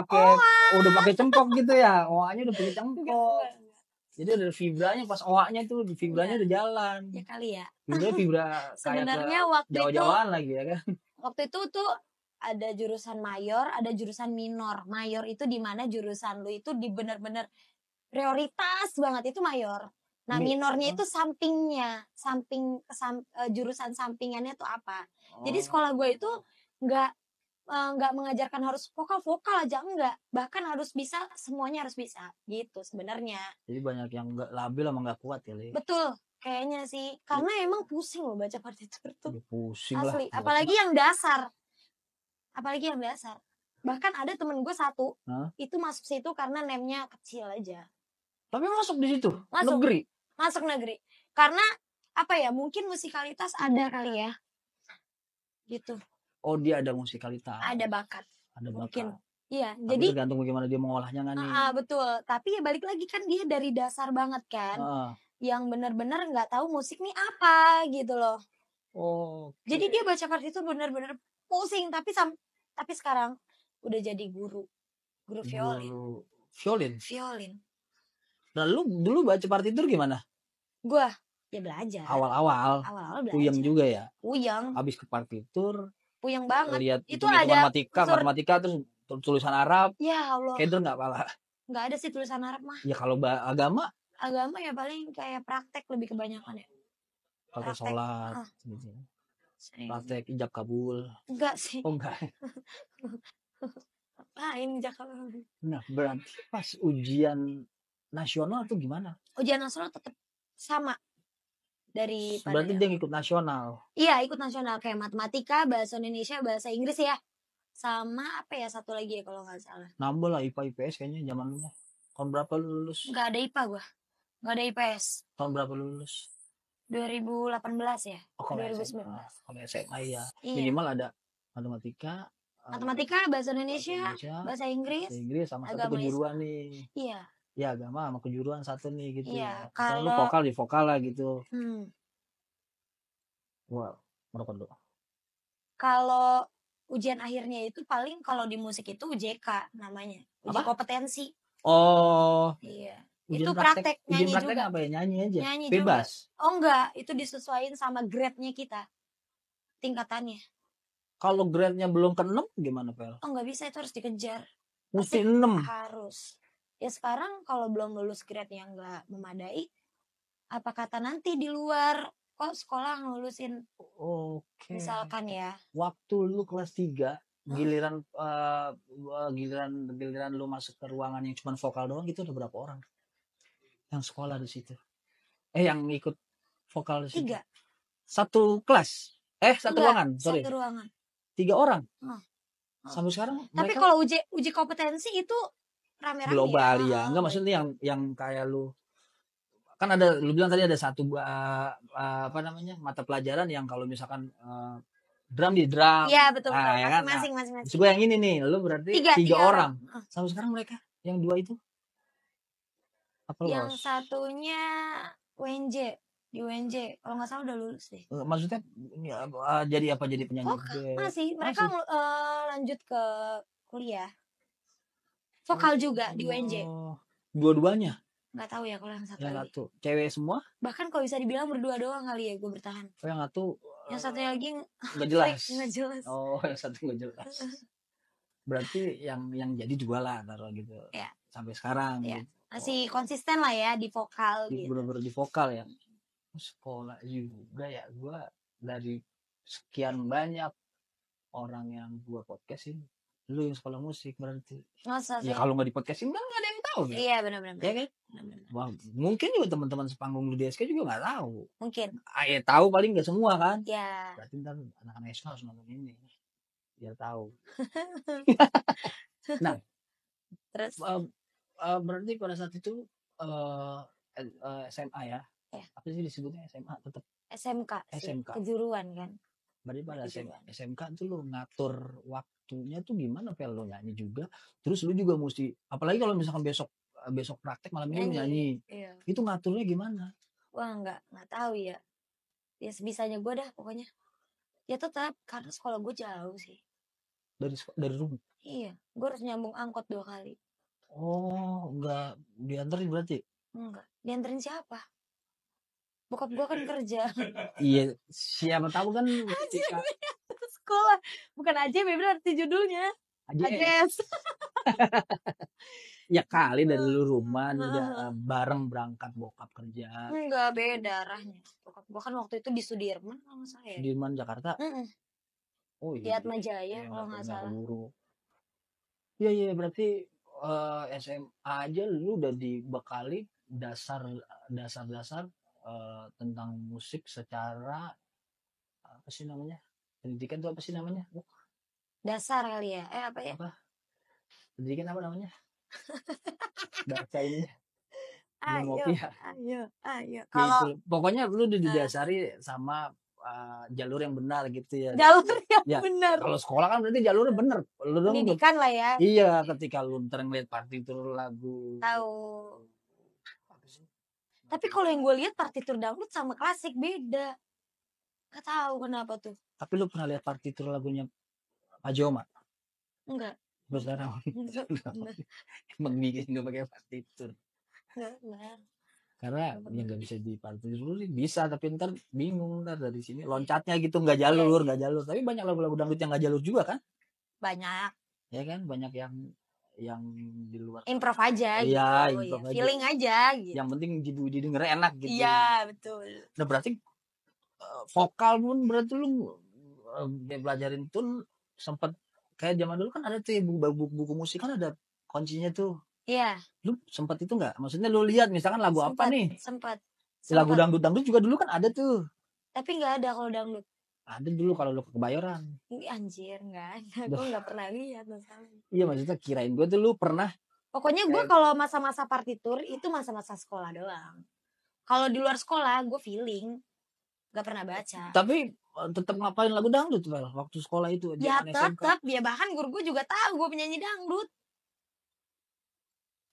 pakai cempok gitu ya. Oaknya udah pakai cempok. Jadi ada vibranya pas oaknya tuh, vibranya udah jalan. Ya kali ya. Vibra sebenarnya waktu Jawa-Jawaan lagi ya kan. Waktu itu tuh ada jurusan mayor, ada jurusan minor. Mayor itu di mana jurusan lu itu di bener-bener prioritas banget, itu mayor. Nah, minornya itu sampingnya, jurusan sampingannya tuh apa. Jadi sekolah gue itu nggak mengajarkan harus vokal aja, enggak. Bahkan harus bisa, semuanya harus bisa gitu sebenarnya. Jadi banyak yang nggak labil sama nggak kuat ya, Le. Betul, kayaknya sih. Karena emang pusing loh baca partitur tuh. Ya, pusing lah. Asli, apalagi yang dasar. Bahkan ada temen gue satu, itu masuk situ karena name-nya kecil aja. Tapi masuk di situ, masuk negeri. Karena apa ya? Mungkin musikalitas ada kali ya. Gitu. Oh, dia ada musikalitas. Ada bakat. Mungkin. Iya, tapi jadi tergantung bagaimana dia mengolahnya kan nih. Betul. Tapi ya balik lagi kan dia dari dasar banget kan. Yang benar-benar nggak tahu musik nih apa gitu loh. Jadi dia baca partitur benar-benar pusing, tapi sekarang udah jadi guru violin. Nah, lu dulu baca partitur gimana? Gua ya belajar. Awal-awal belajar. Puyeng juga ya? Puyeng. Habis ke partitur. Puyeng banget. Lihat itu ada matematika terus tulisan Arab. Ya Allah. Keder nggak pala? Nggak ada sih tulisan Arab mah. Ya kalau agama? Agama ya paling kayak praktek lebih kebanyakan ya. Praktek sholat. Gitu. Praktek ijab kabul. Enggak sih. Oh enggak. Ini Jakarta. Nah, berarti pas ujian nasional tuh gimana? Ujian nasional tetap sama berarti dia ikut nasional. Iya, ikut nasional kayak matematika, bahasa Indonesia, bahasa Inggris ya. Sama apa ya satu lagi ya kalau nggak salah. Nambah lah IPA IPS kayaknya zaman lu. Tahun berapa lu lulus? Nggak ada IPA gua. Nggak ada IPS. Tahun berapa lu lulus? 2018 ya. Kalau 2019. Kalau SMA ya. Minimal ada matematika, bahasa Indonesia, bahasa Inggris sama satu kejuruan nih. Iya. Ya agama sama kejuruan satu nih gitu. Iya. Kalau lu vokal di vokal lah gitu. Wah, merokok dulu. Kalau ujian akhirnya itu paling kalau di musik itu UJK namanya, uji kompetensi. Oh. Iya. Itu praktek nyanyi juga. Apa ya? Nyanyi aja. Nyanyi bebas. Juga. Oh enggak, itu disesuaikan sama grade-nya kita. Tingkatannya. Kalau grade-nya belum ke 6 gimana, Pel? Oh enggak bisa, itu harus dikejar. Mesti 6. Harus. Ya sekarang kalau belum lulus grade yang enggak memadai, apa kata nanti di luar kok sekolah ngelulusin. Oke. Misalkan ya. Waktu lu kelas 3, giliran lu masuk ke ruangan yang cuma vokal doang gitu, ada berapa orang yang sekolah di situ? Yang ikut vokal di situ? 3. Satu kelas? Satu ruangan, sorry. Satu ruangan. 3 orang. Sampai sekarang. Tapi kalau uji kompetensi itu rame-rame. Global ya. Enggak maksudnya yang kayak lu. Kan ada, lu bilang tadi ada satu mata pelajaran yang kalau misalkan drum di drum. Iya betul. Ya kan? Masing-masing. Gue yang ini nih, lu berarti 3 orang. Sampai sekarang mereka yang 2 itu apa los? Yang satunya UNJ. Di UNJ kalau nggak salah udah lulus deh. Maksudnya jadi apa, jadi penyanyi? Masih mereka lanjut ke kuliah vokal juga di UNJ. Dua-duanya? Nggak tahu ya kalau yang satu. Yang satu cewek semua? Bahkan kalau bisa dibilang berdua doang kali ya gue bertahan. Yang satu? Yang satunya lagi nggak jelas. Nggak jelas. Oh, yang satu nggak jelas. Berarti yang jadi 2 lah taruh gitu. Ya. Sampai sekarang. Ya. Gitu. Masih konsisten lah ya di vokal gitu. Bener-bener di vokal ya. Sekolah juga ya, gue dari sekian banyak orang yang gue podcastin, lu yang sekolah musik berarti. Masa ya kalau nggak di podcastin kan nggak ada yang tahu. Iya benar-benar. Ya kan? Wah, mungkin juga teman-teman sepanggung lu di SK juga nggak tahu. Mungkin. Ya tahu paling nggak semua kan. Iya. Berarti ntar anak-anak SK harus nonton ini biar tahu. Nah, terus berarti pada saat itu SMA ya. Apa sih disebutnya SMA tetap? SMK. Kejuruan kan. Berarti pada SMK tuh lu ngatur waktunya tuh gimana, Pel? Lu nyanyi juga. Terus lu juga mesti, apalagi kalau misalkan besok praktek malam ini nyanyi. Iya. Itu ngaturnya gimana? Wah, nggak tahu ya. Ya sebisanya gue dah pokoknya. Ya tetap karena sekolah gue jauh sih. Dari rumah? Iya, gue harus nyambung angkot 2 kali. Oh, enggak dianterin berarti? Enggak. Dianterin siapa? Bokap gue kan kerja. Iya, siapa tahu kan ketika sekolah. Bukan AJB berarti judulnya. AJS. Ya kali dari lu rumah udah bareng berangkat bokap kerja. Enggak, beda arahnya. Bokap gua kan waktu itu di Sudirman kalau nggak salah ya. Sudirman Jakarta. Oh Di iya. Atma Jaya Iya, kalau nggak salah. keburu. Iya berarti SMA aja lu udah dibekali dasar tentang musik secara apa sih namanya? Pendidikan tuh apa sih namanya? Dasar kali ya. Apa ya? Apa? Pendidikan apa namanya? Bahasa ini minum Ayo, kopi ya. ayo. Ya Kalau itu. Pokoknya lu udah didasari sama jalur yang benar gitu ya. jalur yang Ya, benar. kalau sekolah kan berarti jalurnya bener. Lu dong Pendidikan lah ya. iya, ketika lu ntar ngeliat partitur lagu. Tahu. Apa sih? Tapi kalau yang gue lihat partitur dangdut sama klasik beda. Gak tahu kenapa tuh. Tapi lu pernah lihat partitur lagunya Pak Joma? Enggak. Terus sekarang emang bikin nggak pakai partitur. Enggak. Karena ya nggak bisa di partitur dulu sih bisa, tapi ntar bingung ntar dari sini loncatnya gitu nggak jalur. Tapi banyak lagu-lagu dangdut yang nggak jalur juga kan? Banyak. Ya kan banyak yang di luar. Improv aja Iya, gitu. improv aja. Feeling aja gitu. Yang penting didengar enak gitu. Iya, betul. Nah berarti vokal pun berarti lu belajarin tuh sempet kayak zaman dulu kan ada tuh buku musik kan ada kuncinya tuh. Iya. Lu sempet itu nggak? Maksudnya lu lihat misalkan lagu apa nih? Sempat. Lagu dangdut juga dulu kan ada tuh. Tapi nggak ada kalau dangdut. Ada dulu kalau lu ke Kebayoran. Anjir, nggak ada. Gue nggak pernah lihat masalahnya. Iya maksudnya kirain gue tuh lu pernah. Pokoknya gue kalau masa-masa partitur itu masa-masa sekolah doang. Kalau di luar sekolah gue feeling, nggak pernah baca. Tapi tetap ngapain lagu dangdut waktu sekolah itu? Ya tetap, ya bahkan guru gue juga tahu gue penyanyi dangdut.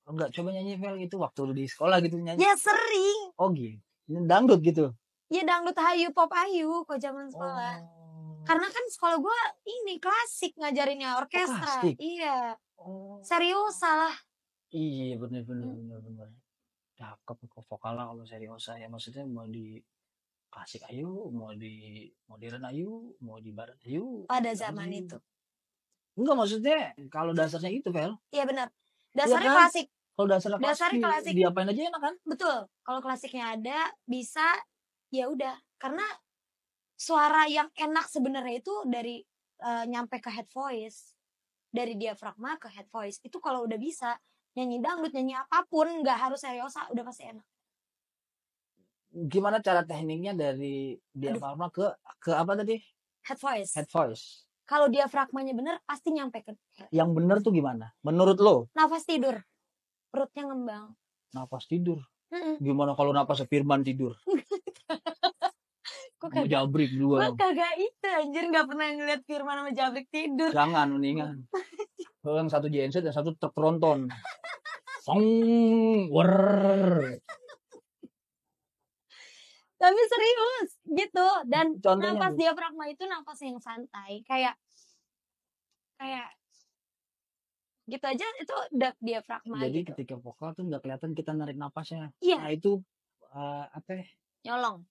Enggak coba nyanyi Vel itu waktu lu di sekolah gitu nyanyi? Ya sering. Oh gitu, dangdut gitu? Ya dangdut hayu, pop ayu kok zaman sekolah. Karena kan sekolah gue ini klasik ngajarinnya orkestra. Iya. Serius salah. Iya bener. Cakep kok vokalnya kalau seriosa ya, maksudnya mau di klasik ayu, mau di modern ayu, mau di barat ayu. Pada zaman itu. Enggak maksudnya kalau dasarnya itu Vel. Iya benar. Dasarnya kan? klasik. Kalau dasarnya klasik, diapain aja enak kan? Betul. Kalau klasiknya ada bisa ya udah. Karena suara yang enak sebenarnya itu dari nyampe ke head voice. Dari diafragma ke head voice. Itu kalau udah bisa nyanyi dangdut, nyanyi apapun, nggak harus seriosa, udah pasti enak. Gimana cara tekniknya dari diafragma ke apa tadi? Head voice. Head voice. Kalau diafragmanya bener, pasti nyampe ke. Yang bener tuh gimana? Menurut lo? Nafas tidur, perutnya ngembang. Nafas tidur. Gimana kalau nafas Firman tidur? Kok kagak Jabrik dua. Kok kagak itu anjir, nggak pernah ngeliat Firman sama Jabrik tidur. Jangan mendingan. Yang satu genset dan satu truk tronton. Song wer. Tapi serius gitu. Dan contohnya nafas diafragma itu nafas yang santai, kayak gitu aja, itu udah diafragma. Jadi gitu. ketika vokal tuh nggak kelihatan kita narik napasnya. Iya. Nah itu apa? Nyolong.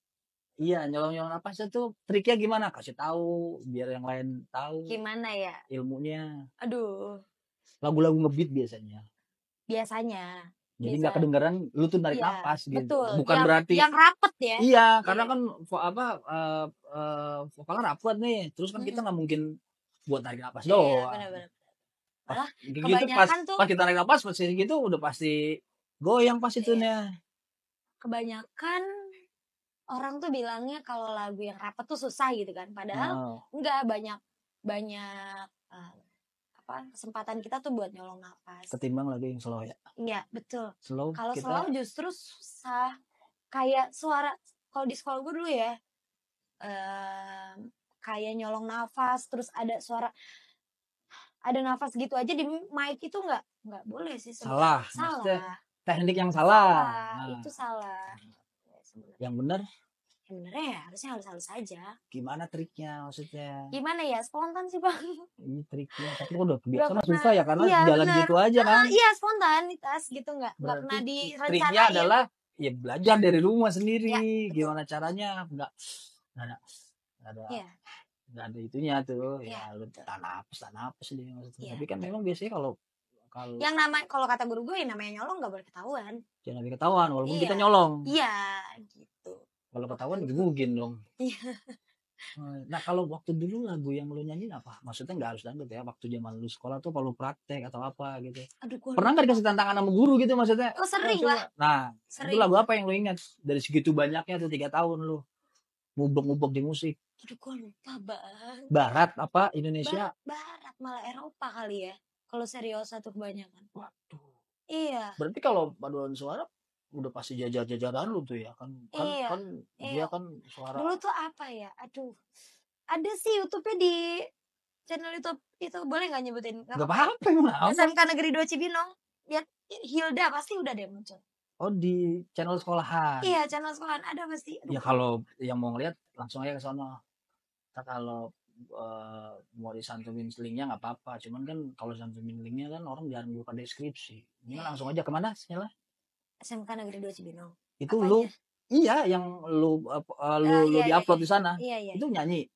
Iya, nyolong napasnya tuh triknya gimana? Kasih tahu biar yang lain tahu. Gimana ya? Ilmunya. Aduh. Lagu-lagu ngebeat biasanya. Jadi nggak kedengeran lu tuh narik napas gitu. Betul. Bukan berarti yang rapet ya. Iya, karena kan vokalnya rapet nih. Terus kan kita nggak mungkin buat narik napas doang. Iya, benar-benar. Malah gitu pas kita narik napas pasti gitu udah pasti goyang pas itunya. Kebanyakan orang tuh bilangnya kalau lagu yang rapet tuh susah gitu kan. Padahal enggak, banyak kesempatan kita tuh buat nyolong napas. Ketimbang lagu yang slow ya. Iya, betul. Slow kalau slow justru susah. Kayak suara, kalau di sekolah gue dulu ya, kayak nyolong nafas, terus ada suara, ada nafas gitu aja di mic itu nggak boleh sih sebenarnya. Salah. Teknik yang salah. Itu salah. Yang benar? Yang benar ya harusnya halus-halus aja. Gimana triknya maksudnya? Gimana ya, spontan sih Bang. Ini triknya, tapi udah kebiasaan susah ya karena jalan gitu aja kan. Iya, spontanitas gitu, nggak pernah direncanain. Triknya adalah ya belajar dari rumah sendiri, ya, gimana caranya, nggak ada itunya tuh, ya lu tahan napas deh maksudnya. Tapi kan memang biasanya kalau Kalau Yang kalau kata guru gue, namanya nyolong nggak boleh ketahuan. jangan sampai ketahuan walaupun kita Iya. nyolong. Iya, gitu. Kalau ketahuan digebukin dong. Iya. Nah kalau waktu dulu lagu yang lu nyanyiin apa? Maksudnya nggak harus dangdut ya. Waktu zaman lu sekolah tuh kalau praktek atau apa gitu. Aduh, gue Pernah nggak dikasih tantangan sama guru gitu maksudnya? Oh, sering coba. lah. Nah, Sering. itu lagu apa yang lu ingat? Dari segitu banyaknya tuh 3 tahun lu ngubek-ngubek di musik. Aduh, gue lupa bang. Barat apa Indonesia? Barat, malah Eropa kali ya. Kalau Seriosa tuh kebanyakan. Waduh. Iya. Berarti kalau paduan suara udah pasti jajar-jajaran lu tuh ya kan? Iya. Kan dia kan suara. Dulu tuh apa ya? Aduh. Ada sih YouTube-nya di channel YouTube itu, boleh nggak nyebutin? Gak apa-apa emang apa? SMK Negeri 2 Cibinong. Lihat Hilda pasti udah deh muncul. Oh di channel sekolahan. Iya, channel sekolahan ada pasti. Ya kalau yang mau ngeliat langsung aja ke sono. Kalau mau disantumin linknya nggak apa-apa. Cuman kan kalau santumin linknya kan orang jarang buka deskripsi. Ini langsung aja kemana Nyala? SMK Negeri 2 Cibinong. Itu Apanya? lu iya yang lu diupload di sana. Iya. Itu nyanyi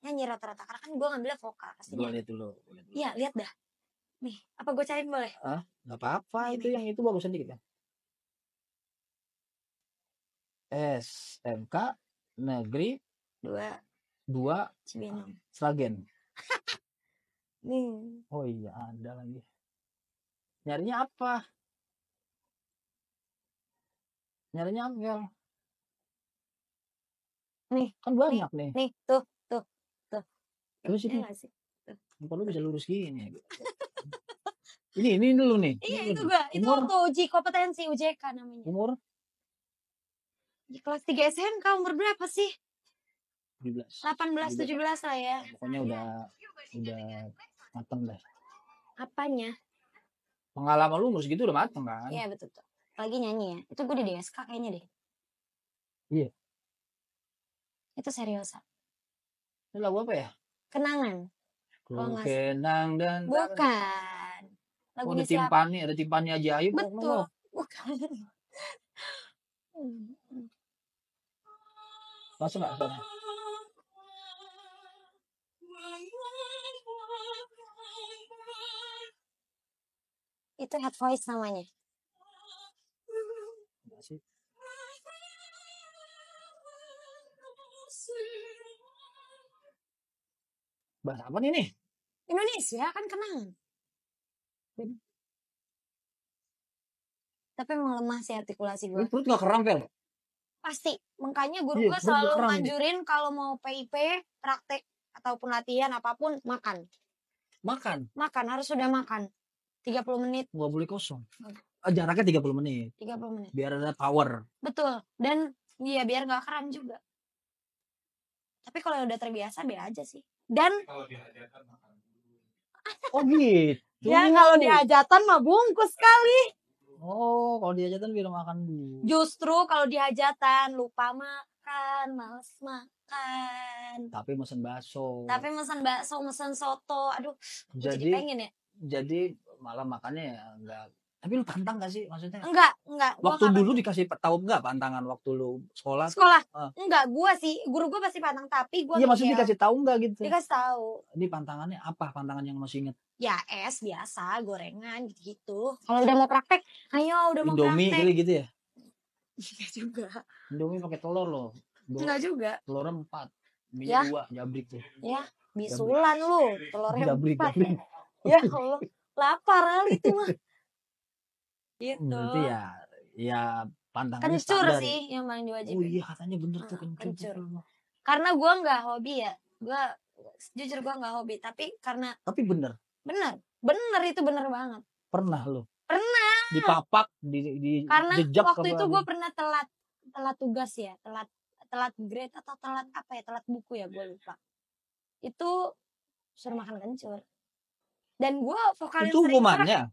Rata-rata karena kan gue ngambilnya vokal pastinya. Gue lihat dulu. Iya, lihat dah. Nih, apa gue cariin boleh? Nggak apa-apa, itu yang itu bagusan dikit ya. SMK Negeri 2 Cibinong. Sragen. Nih. Oh iya, ada lagi. Nyarinya apa? Nyarinya Angel. Nih, kan banyak nih. Nih, tuh. Terus ini. Iya sih? Muka lu bisa lurus gini. ini dulu nih. Iya, itu gua. Itu waktu uji kompetensi UJK namanya. Umur? Di kelas 3 SMK umur berapa sih? 17. 18, 17 lah ya. Pokoknya udah mateng dah. Apanya? Pengalaman lu umur segitu udah mateng kan? Iya, betul. Lagi nyanyi ya. Itu gue di DSK kayaknya deh. Iya. Itu Seriosa. Ini lagu apa ya? Kenangan. Kenang dan bukan. Lagu ada timpani, ada timpani ajaib. Betul. Bukan. Masuk nggak sana? Itu Head Voice namanya. Masih. Bahasa apa nih? Indonesia kan kenangan. Tapi emang lemah sih artikulasi gue. Perut nggak kram, Vel? Pasti. Makanya guru gue selalu manjurin kalau mau PIP, praktek, ataupun latihan apapun, makan. Makan, harus sudah makan. 30 menit. Nggak boleh kosong. Jaraknya 30 menit. 30 menit. Biar ada power. Betul. Dan iya biar nggak kram juga. Tapi kalau udah terbiasa, biar aja sih. Dan kalau di hajatan makan dulu. Oh gitu. Ya kalau di hajatan mah bungkus kali. Oh, kalau di hajatan biar makan dulu. Justru kalau di hajatan lupa makan, males makan. Tapi mesen bakso, mesen soto. Aduh, jadi pengen ya. Jadi malah makannya ya enggak. Tapi lu pantang gak sih maksudnya? Enggak. Waktu dulu dikasih tahu enggak pantangan waktu lu sekolah? Enggak, gua sih. Guru gua pasti pantang, tapi gua iya, maksudnya dikasih tahu enggak gitu? Dikasih tahu. Ini pantangannya apa? Pantangan yang masih inget? Ya es biasa, gorengan gitu. Kalau udah mau praktek, ayo udah mau Indomie praktek. gitu ya? Enggak juga. Indomie pakai telur loh. Enggak juga. Telurnya 4. Minyak 2, jabrik tuh. Ya, bisulan lu. Telurnya 4. Jabrik. Ya Allah, lapar kali itu mah. Gitu. Berarti ya pantangannya kencur standar. Sih yang paling diwajibin. Oh iya, katanya bener tuh kencur. Karena gue nggak hobi ya. Jujur gue nggak hobi. Tapi bener. Bener itu bener banget. Pernah lo? Pernah. Dipapak, di karena jejak waktu itu gue pernah telat tugas ya. Telat grade atau telat apa ya? Telat buku ya, gue lupa. Itu suruh makan kencur. Dan gue vokalnya itu hukumannya?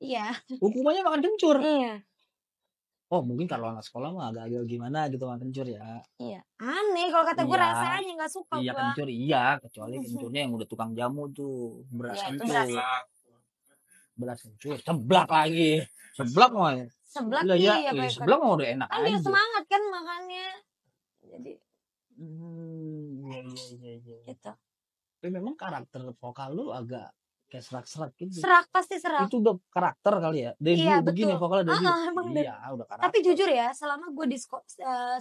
Iya. Hukumannya makan kencur? Iya. Oh mungkin kalau anak sekolah mah agak gimana gitu makan kencur ya. Iya. Aneh kalau kata gue rasanya gak suka iya, gue. Kencur iya. Kecuali kencurnya yang udah tukang jamu tuh. Beras kencur. Beras kencur. Seblak lagi. Seblak mah ya. Seblak iya. Seblak mah udah enak kan aja. dia semangat kan makannya. Jadi. Iya. Gitu. Tapi memang karakter vokal lu agak kayak serak-serak gitu. Serak, pasti serak. Itu udah karakter kali ya. Dari Iya, dulu begini betul. vokalnya dari dulu. Emang Iya, udah karakter. Tapi jujur ya, selama gue di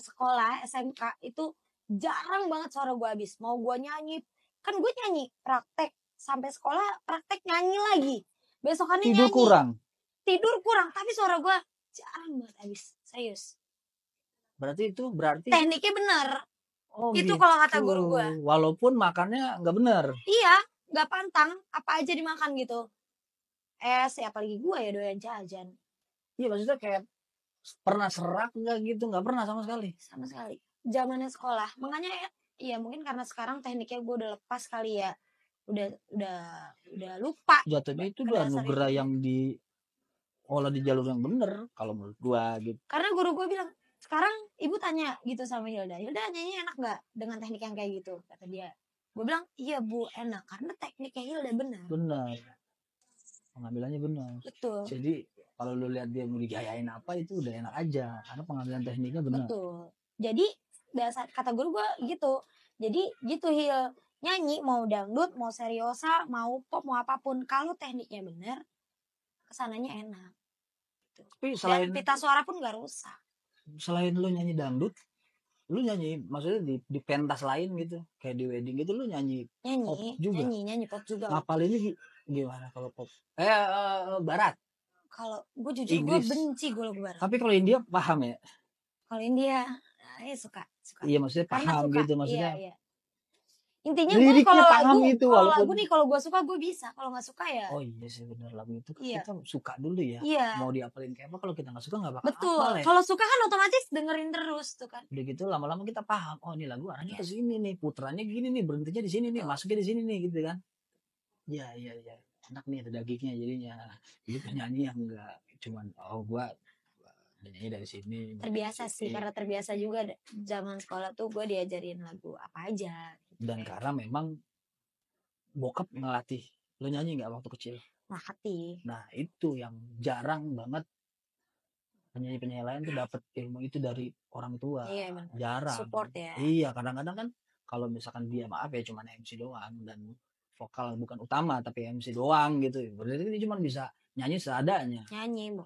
sekolah SMK itu jarang banget suara gue habis. Mau gue nyanyi, kan gue nyanyi praktek sampai sekolah praktek nyanyi lagi. Besokannya Tidur nyanyi. kurang. Tapi suara gue jarang banget habis. Serius. Berarti Tekniknya bener. oh Itu gitu. kalau kata guru gue. Walaupun makannya nggak bener. Iya, nggak pantang, apa aja dimakan gitu. Ya apalagi gue ya doyan jajan. Iya, maksudnya kayak pernah serak nggak gitu? Nggak pernah sama sekali. Sama sekali. Zamannya sekolah. Makanya ya mungkin karena sekarang tekniknya gue udah lepas kali ya. Udah lupa. Jatuhnya itu udah anugerah yang olah di jalur yang bener kalau menurut gua gitu. Karena guru gue bilang, sekarang ibu tanya gitu sama Hilda nyanyi enak nggak dengan teknik yang kayak gitu, kata dia. Gue bilang iya bu, enak karena tekniknya Hilda benar. Pengambilannya benar. Betul. Jadi kalau lu lihat dia mau digayain apa itu udah enak aja karena pengambilan tekniknya benar. Betul. Jadi dasar kata guru gue gitu. Jadi gitu Hil, nyanyi mau dangdut, mau seriosa, mau pop, mau apapun, kalau tekniknya benar, kesananya enak. Tapi Dan pita suara pun gak rusak. Selain lu nyanyi dangdut, lu nyanyi maksudnya di pentas lain gitu, kayak di wedding gitu lu nyanyi pop juga. Nyanyi pop juga. Ngapalinnya gimana kalau pop? Barat. Kalau gue jujur gue benci gue lagu barat. Tapi kalau India paham ya? Kalau India suka. Iya, maksudnya paham gitu maksudnya. Iya. Intinya gue kalau lagu nih kalau gue suka gue bisa, kalau nggak suka ya. Oh iya sih benar, lagu itu kita suka dulu ya. Iya. Mau diapalin kayak apa, kalau kita nggak suka nggak bakal betul. apal ya. Kalau suka kan otomatis dengerin terus tuh kan. Udah gitu lama-lama kita paham, oh ini lagu arahnya ke sini nih, puterannya gini nih, berhentinya di sini nih, masuknya di sini nih gitu kan. Iya. Enak nih ada dagingnya jadinya. Jadi penyanyi yang enggak cuman gua nyanyi dari sini. Terbiasa sih, karena terbiasa juga zaman sekolah tuh gue diajarin lagu apa aja. Dan karena memang bokap ngelatih lo nyanyi nggak waktu kecil? Ngelatih. Nah itu yang jarang banget penyanyi lain tuh dapat ilmu itu dari orang tua. Iya, jarang. Support ya. Iya, kadang-kadang kan kalau misalkan dia maaf ya cuma MC doang dan vokal bukan utama tapi MC doang gitu. Berarti dia cuma bisa nyanyi seadanya.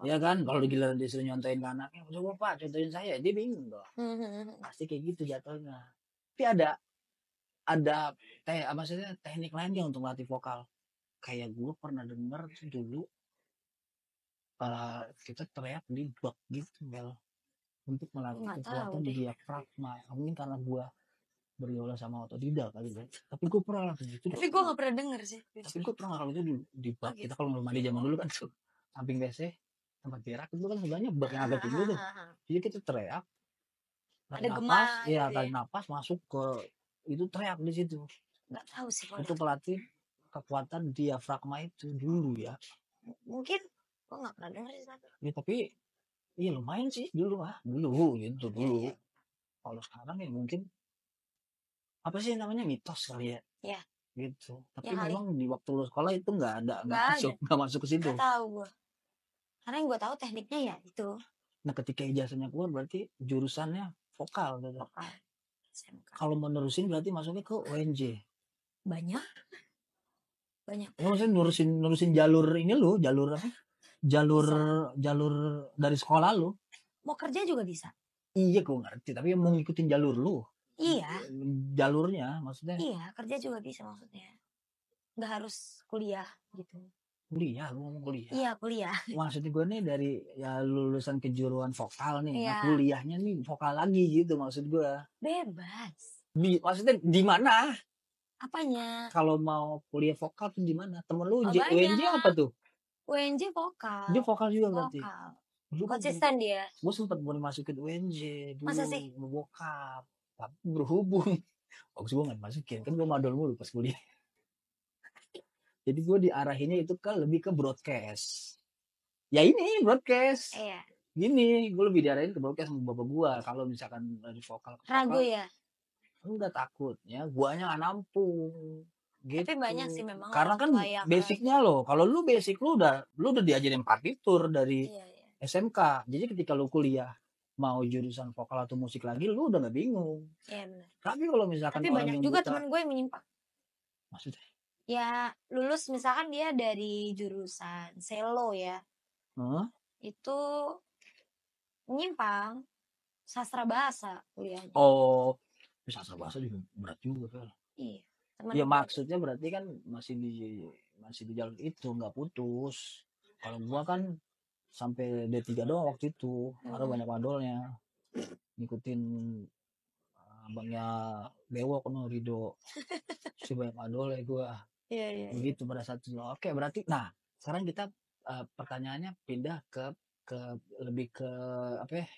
Iya kan? Kalau giliran disuruh nyontoin ke anaknya, coba Pak contohin saya, dia bingung dong. Pasti kayak gitu jatuhnya. Tapi ada maksudnya teknik lain dia untuk melatih vokal. Kayak gue pernah denger tuh dulu kita teriak di bak gitu Mel, untuk melatih kekuatan diafragma. Mungkin karena gue beriola sama otodidak kali ya. Tapi gue pernah lakukan itu. Tapi gue gak pernah denger sih. Tapi gue pernah ngalamin itu di bak. Kita kalau mandi zaman dulu kan tuh samping WC tempat berak itu kan sebenarnya bak yang agak tinggi tuh. Jadi kita teriak. Ada gemas. Iya, tarik napas masuk ke itu teriak di situ. Nggak tahu sih. Untuk pelatih kekuatan diafragma itu dulu ya. Mungkin gue nggak pernah denger sih. Ya tapi iya lumayan sih dulu gitu dulu. Kalau sekarang ya mungkin apa sih namanya mitos kali ya. Iya. Gitu. Tapi memang di waktu lu sekolah itu nggak masuk ke situ. Nggak tahu gue. Karena yang gue tahu tekniknya ya itu. Nah ketika ijazahnya keluar berarti jurusannya vokal gitu. Vokal. Kalau mau nerusin berarti masuknya ke UNJ. Banyak. Maksudnya nerusin jalur ini lu, jalur apa? Jalur dari sekolah lu. Mau kerja juga bisa. Iya gue ngerti, tapi mau ngikutin jalur lu. Iya. Jalurnya maksudnya. Iya, kerja juga bisa maksudnya. Nggak harus kuliah gitu. Kuliah, gue ngomong kuliah. Iya, kuliah. Maksudnya gue nih dari ya lulusan kejuruan vokal nih, nah, kuliahnya nih vokal lagi gitu maksud gue. Bebas. Maksudnya di mana? Apanya? Kalau mau kuliah vokal tuh di mana? Temen lu UNJ apa tuh? UNJ vokal. Dia vokal juga berarti. Konsisten dia. Gue sempat mau dimasukin UNJ dulu. Masa sih? Bokap. Tapi berhubung. Bagus gue gak dimasukin. Kan gue madol mulu pas kuliah. Jadi gue diarahinnya itu lebih ke broadcast. Ya ini broadcast. Iya. Gini, gue lebih diarahin ke broadcast sama bapak gue. Kalau misalkan dari vokal. Ragu ya? Enggak, takutnya guanya gak nampung. Gitu. Tapi banyak sih memang. Karena kan basicnya loh. Kalau lu basic lu udah diajarin partitur dari SMK. Jadi ketika lu kuliah mau jurusan vokal atau musik lagi, lu udah gak bingung. Iya benar. Tapi kalau misalkan banyak juga teman gue yang menyimpang. Maksudnya? Ya lulus misalkan dia dari jurusan selo ya, Hah? itu menyimpang sastra bahasa kuliahnya. Oh, sastra bahasa juga berat juga kan. Iya. Temen Ya gue maksudnya berarti kan masih di jalur itu nggak putus. Kalau gua kan sampai D3 doang waktu itu, karena banyak madolnya. Ngikutin abangnya Bewok no Rido. Si banyak madol ya gua. Iya, iya, iya. Begitu pada saat itu. Oke, berarti nah, sekarang kita pertanyaannya pindah ke lebih ke apa ya?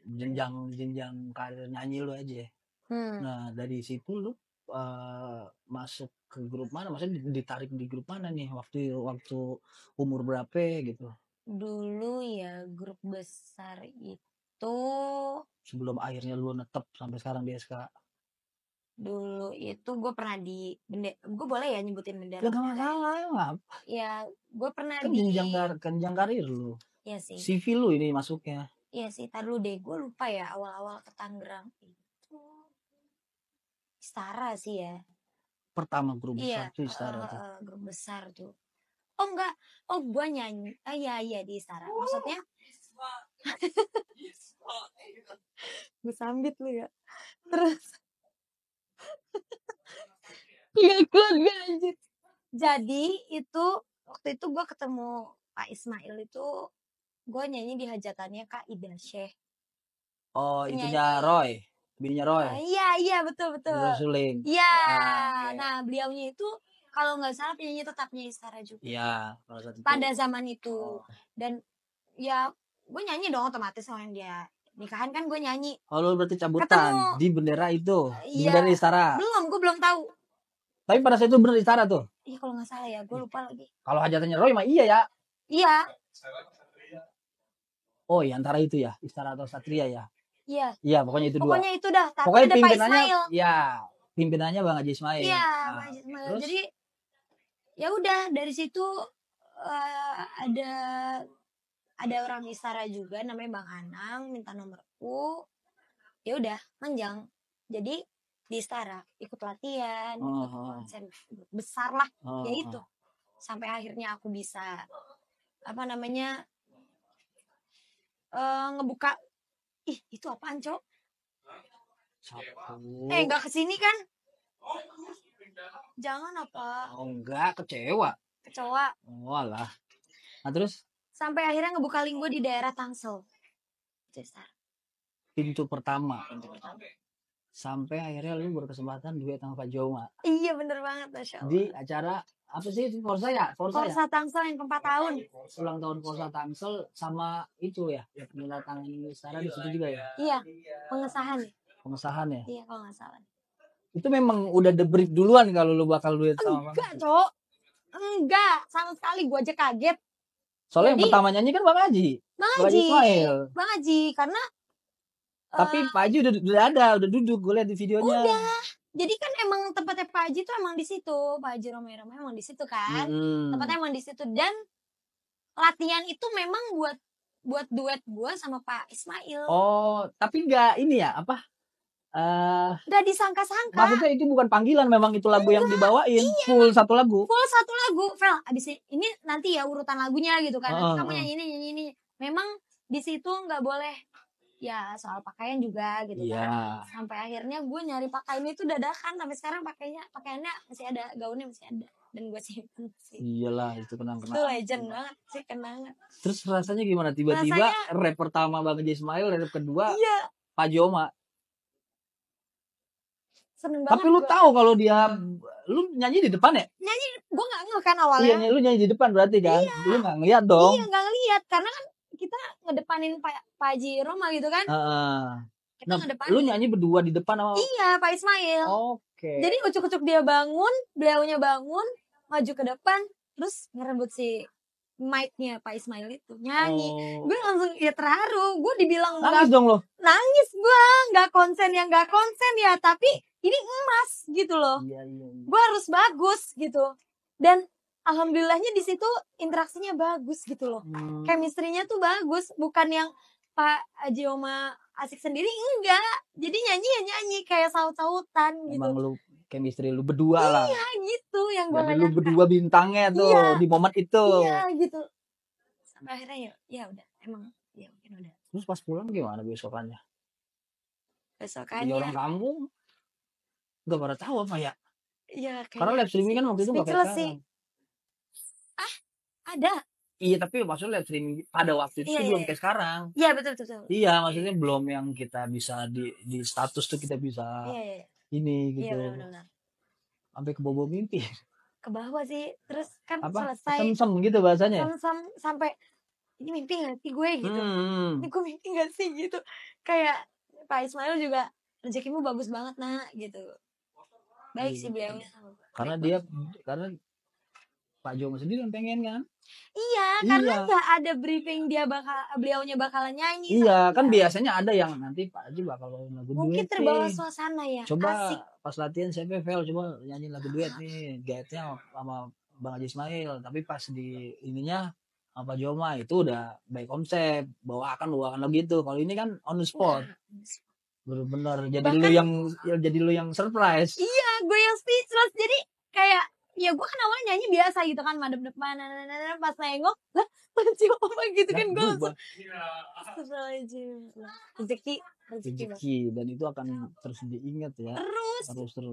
Jenjang karir nyanyi lu aja ya. Nah, dari situ lu masuk ke grup mana? Maksudnya ditarik di grup mana nih? Waktu umur berapa gitu? Dulu ya grup besar itu Sebelum akhirnya lu netep sampai sekarang di SK. dulu itu gue pernah di gue boleh ya nyebutin bendera? Ya gak masalah ya, ngapa? Ya gue pernah Kan di jenjang karir lu. ya sih. CV lu ini masuknya. Iya sih, tar dulu deh, gue lupa ya awal-awal ke Tangerang itu Istara sih ya. Pertama grup Iya, besar tuh Istara tuh. grup besar tuh. Oh enggak, oh gue nyanyi, iya di Istara. Maksudnya, gue sambit lu ya. Terus, gak kuat gue anjir. Jadi itu waktu itu gue ketemu Pak Ismail itu, gue nyanyi di hajatannya Kak Ida Syekh. Oh, Penyanyi. itunya Roy, bininya Roy. Iya betul. Suling. Iya, nah beliaunya itu kalau nggak salah penyanyi tetapnya Istara juga. Iya, pada zaman itu. Dan ya gue nyanyi dong otomatis sama yang dia nikahan kan gue nyanyi. Oh, lu berarti cabutan Ketemu. di bendera itu, di Iya. bendera Istara. Gue belum tahu. Tapi pada saat itu bener Istara tuh. Iya kalau nggak salah ya, gue lupa lagi. Kalau hajatannya Roy mah iya ya. Iya. Oh, iya antara itu ya, Istara atau Satria ya. Iya. Iya, pokoknya itu dua. Pokoknya itu dah. Tapi pokoknya ada Pak pimpinannya, Ismail. ya, pimpinannya Bang Haji Ismail. Iya, Nah, Pak Haji Ismail. terus? Jadi ya udah dari situ ada orang Istara juga namanya Bang Anang minta nomorku. Ya udah, manjang. Jadi di Istara ikut latihan, ikut konsen besar lah, ya itu. Sampai akhirnya aku bisa ngebuka. Ih, itu apaan, Cok? Enggak kesini kan? Jangan apa? Oh, enggak, kecewa. Oh, alah. Nah, terus? Sampai akhirnya ngebuka link gue di daerah Tangsel. Pintu pertama. Sampai akhirnya lu berkesempatan duet sama Pak Joma. Iya, bener banget, Masya Allah. Di acara apa sih itu Forza ya? Forza Tangsel yang ke-4 tahun. Ulang tahun Forza Tangsel sama itu ya, penandatangan Istara di situ juga ya? Iya, pengesahan ya? Iya, kalau nggak salah. Itu memang udah the brief duluan kalau lu bakal duet sama Enggak, Cok. Enggak, sama sekali gue aja kaget. Soalnya yang pertama nyanyi kan Bang Haji. Bang Haji, karena tapi Pak Haji udah duduk, gue lihat di videonya. Udah. Jadi kan emang tempatnya Pak Haji tuh emang di situ. Pak Haji Romero emang di situ kan. Tempatnya emang di situ, dan latihan itu memang buat duet gue sama Pak Ismail. Oh, tapi enggak ini ya, apa? Gak disangka-sangka. Maksudnya itu bukan panggilan, memang itu lagu yang dibawain. Iya, full satu lagu. Fel, abis ini nanti ya urutan lagunya gitu kan. Kamu nyanyi ini. Memang di situ nggak boleh ya soal pakaian juga gitu kan. Sampai akhirnya gue nyari pakaian itu dadakan, sampai sekarang pakaiannya masih ada, gaunnya masih ada, dan gue simpen sih. Iyalah, itu kenang-kenang. Itu legend banget sih, kenangan. Terus rasanya gimana tiba-tiba rap pertama Bang Haji Ismail, rap kedua Pak Joma. Seneng banget. Tapi lu tahu kalau lu nyanyi di depan ya? Nyanyi, gue nggak ngeh kan awalnya. Iya, lu nyanyi di depan berarti kan? Lu nggak ngeliat dong? Iya, nggak ngeliat, karena kan kita ngedepanin Pak Haji Roma gitu kan. Kita ngedepanin. Lu nyanyi berdua di depan sama? Iya, Pak Ismail. Oke. Jadi ucuk-ucuk dia bangun, beliaunya bangun, maju ke depan, terus ngerebut si mic-nya Pak Ismail itu nyanyi. Gue langsung ya terharu. Gue dibilang nangis dong lo. Nangis gue, nggak konsen ya, tapi ini emas gitu loh. Iya. Gue harus bagus gitu. Dan alhamdulillahnya di situ interaksinya bagus gitu loh. Chemistry-nya tuh bagus, bukan yang Pak Haji Oma asik sendiri, enggak. Jadi nyanyi kayak saut-sautan gitu. Emang lu chemistry lu berdua lah. Iya gitu yang gue Jadi gak lu nyangka. berdua bintangnya tuh Iya. di momen itu. Iya gitu. Sampai akhirnya ya udah emang ya mungkin udah. Terus pas pulang gimana besokannya? Jadi Besokannya orang kampung gak pada tahu apa ya? ya Karena kayak live streaming kan waktu itu gak kayak speechless sih. sekarang. Ada. Iya tapi maksudnya live streaming pada waktu itu Iya, tuh iya, belum iya. kayak sekarang. Iya betul. Iya maksudnya belum yang kita bisa di status tuh kita bisa Iya iya. ini Iya gitu. benar. Sampai ke bobo mimpi. Ke bawah sih. Terus kan Apa? selesai Sem-sem gitu bahasanya. sampai ini mimpi gak sih gue gitu. Hmm. Ini gue mimpi gak sih gitu. Kayak Pak Ismail juga rezekimu bagus banget nak gitu. Baik Iya. sih beliaunya sama gue. Karena Baik dia banget. karena Pak Jomo sendiri yang pengen kan. Iya, karena nggak ada briefing beliaunya bakalan nyanyi. Iya, kan biasanya ada yang nanti Pak Haji bakal bawain lagu Mungkin duet terbawa nih. suasana ya. Coba Asik. pas latihan siapa Vel coba nyanyi lagu duet nih. Duetnya sama Bang Haji Ismail, tapi pas di ininya sama Pak Joma itu udah by konsep, bawakan lagu itu. Kalau ini kan on the spot. Bener-bener jadi lu yang surprise. Iya, gue yang speechless. Jadi kayak ya gue kan awalnya nyanyi biasa gitu kan, madep depan, pas nengok lah Panci apa gitu kan gue langsung astagfirullahaladzim. Rezeki banget. Rezeki dan itu akan terus diingat ya. Terus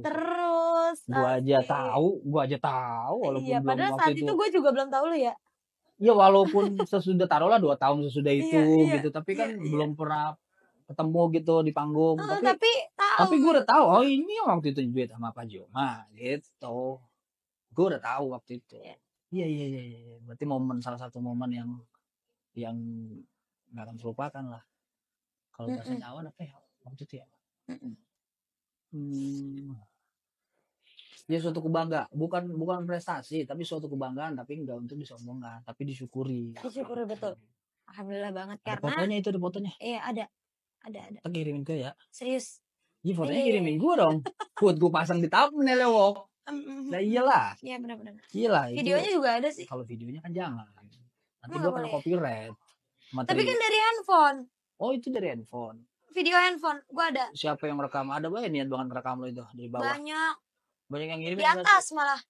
Gua aja tahu walaupun iya, belum padahal waktu saat itu gue juga belum tahu lo ya. Ya walaupun sesudah taruhlah 2 tahun sesudah itu Iya, gitu, tapi kan iya. belum pernah ketemu gitu di panggung. Tapi tahu. Tapi gue udah tahu, oh ini yang waktu itu duet sama Pak Joma gitu. Gue udah tahu waktu itu. Iya. Berarti salah satu momen yang nggak akan terlupakan lah. Kalau bahasa Jawa apa ya waktu itu ya? Ya suatu kebanggaan, bukan prestasi, tapi suatu kebanggaan, tapi enggak untuk disombongkan, tapi disyukuri. Disyukuri betul. Alhamdulillah banget Ada karena fotonya itu ada fotonya. Iya ada. Kita kirimin ke ya. Serius. Iya fotonya kirimin gue dong. Buat gue pasang di thumbnail ya Wok. Nah iyalah. Iya benar-benar. Iyalah. Videonya juga ada sih. Kalau videonya kan jangan. Nanti gue kena copyright. Tapi kan dari handphone. Oh itu dari handphone. Video handphone, gue ada. Siapa yang rekam? Ada banyak niat banget rekam lo itu dari bawah. Banyak yang ngirimin. Di atas malah.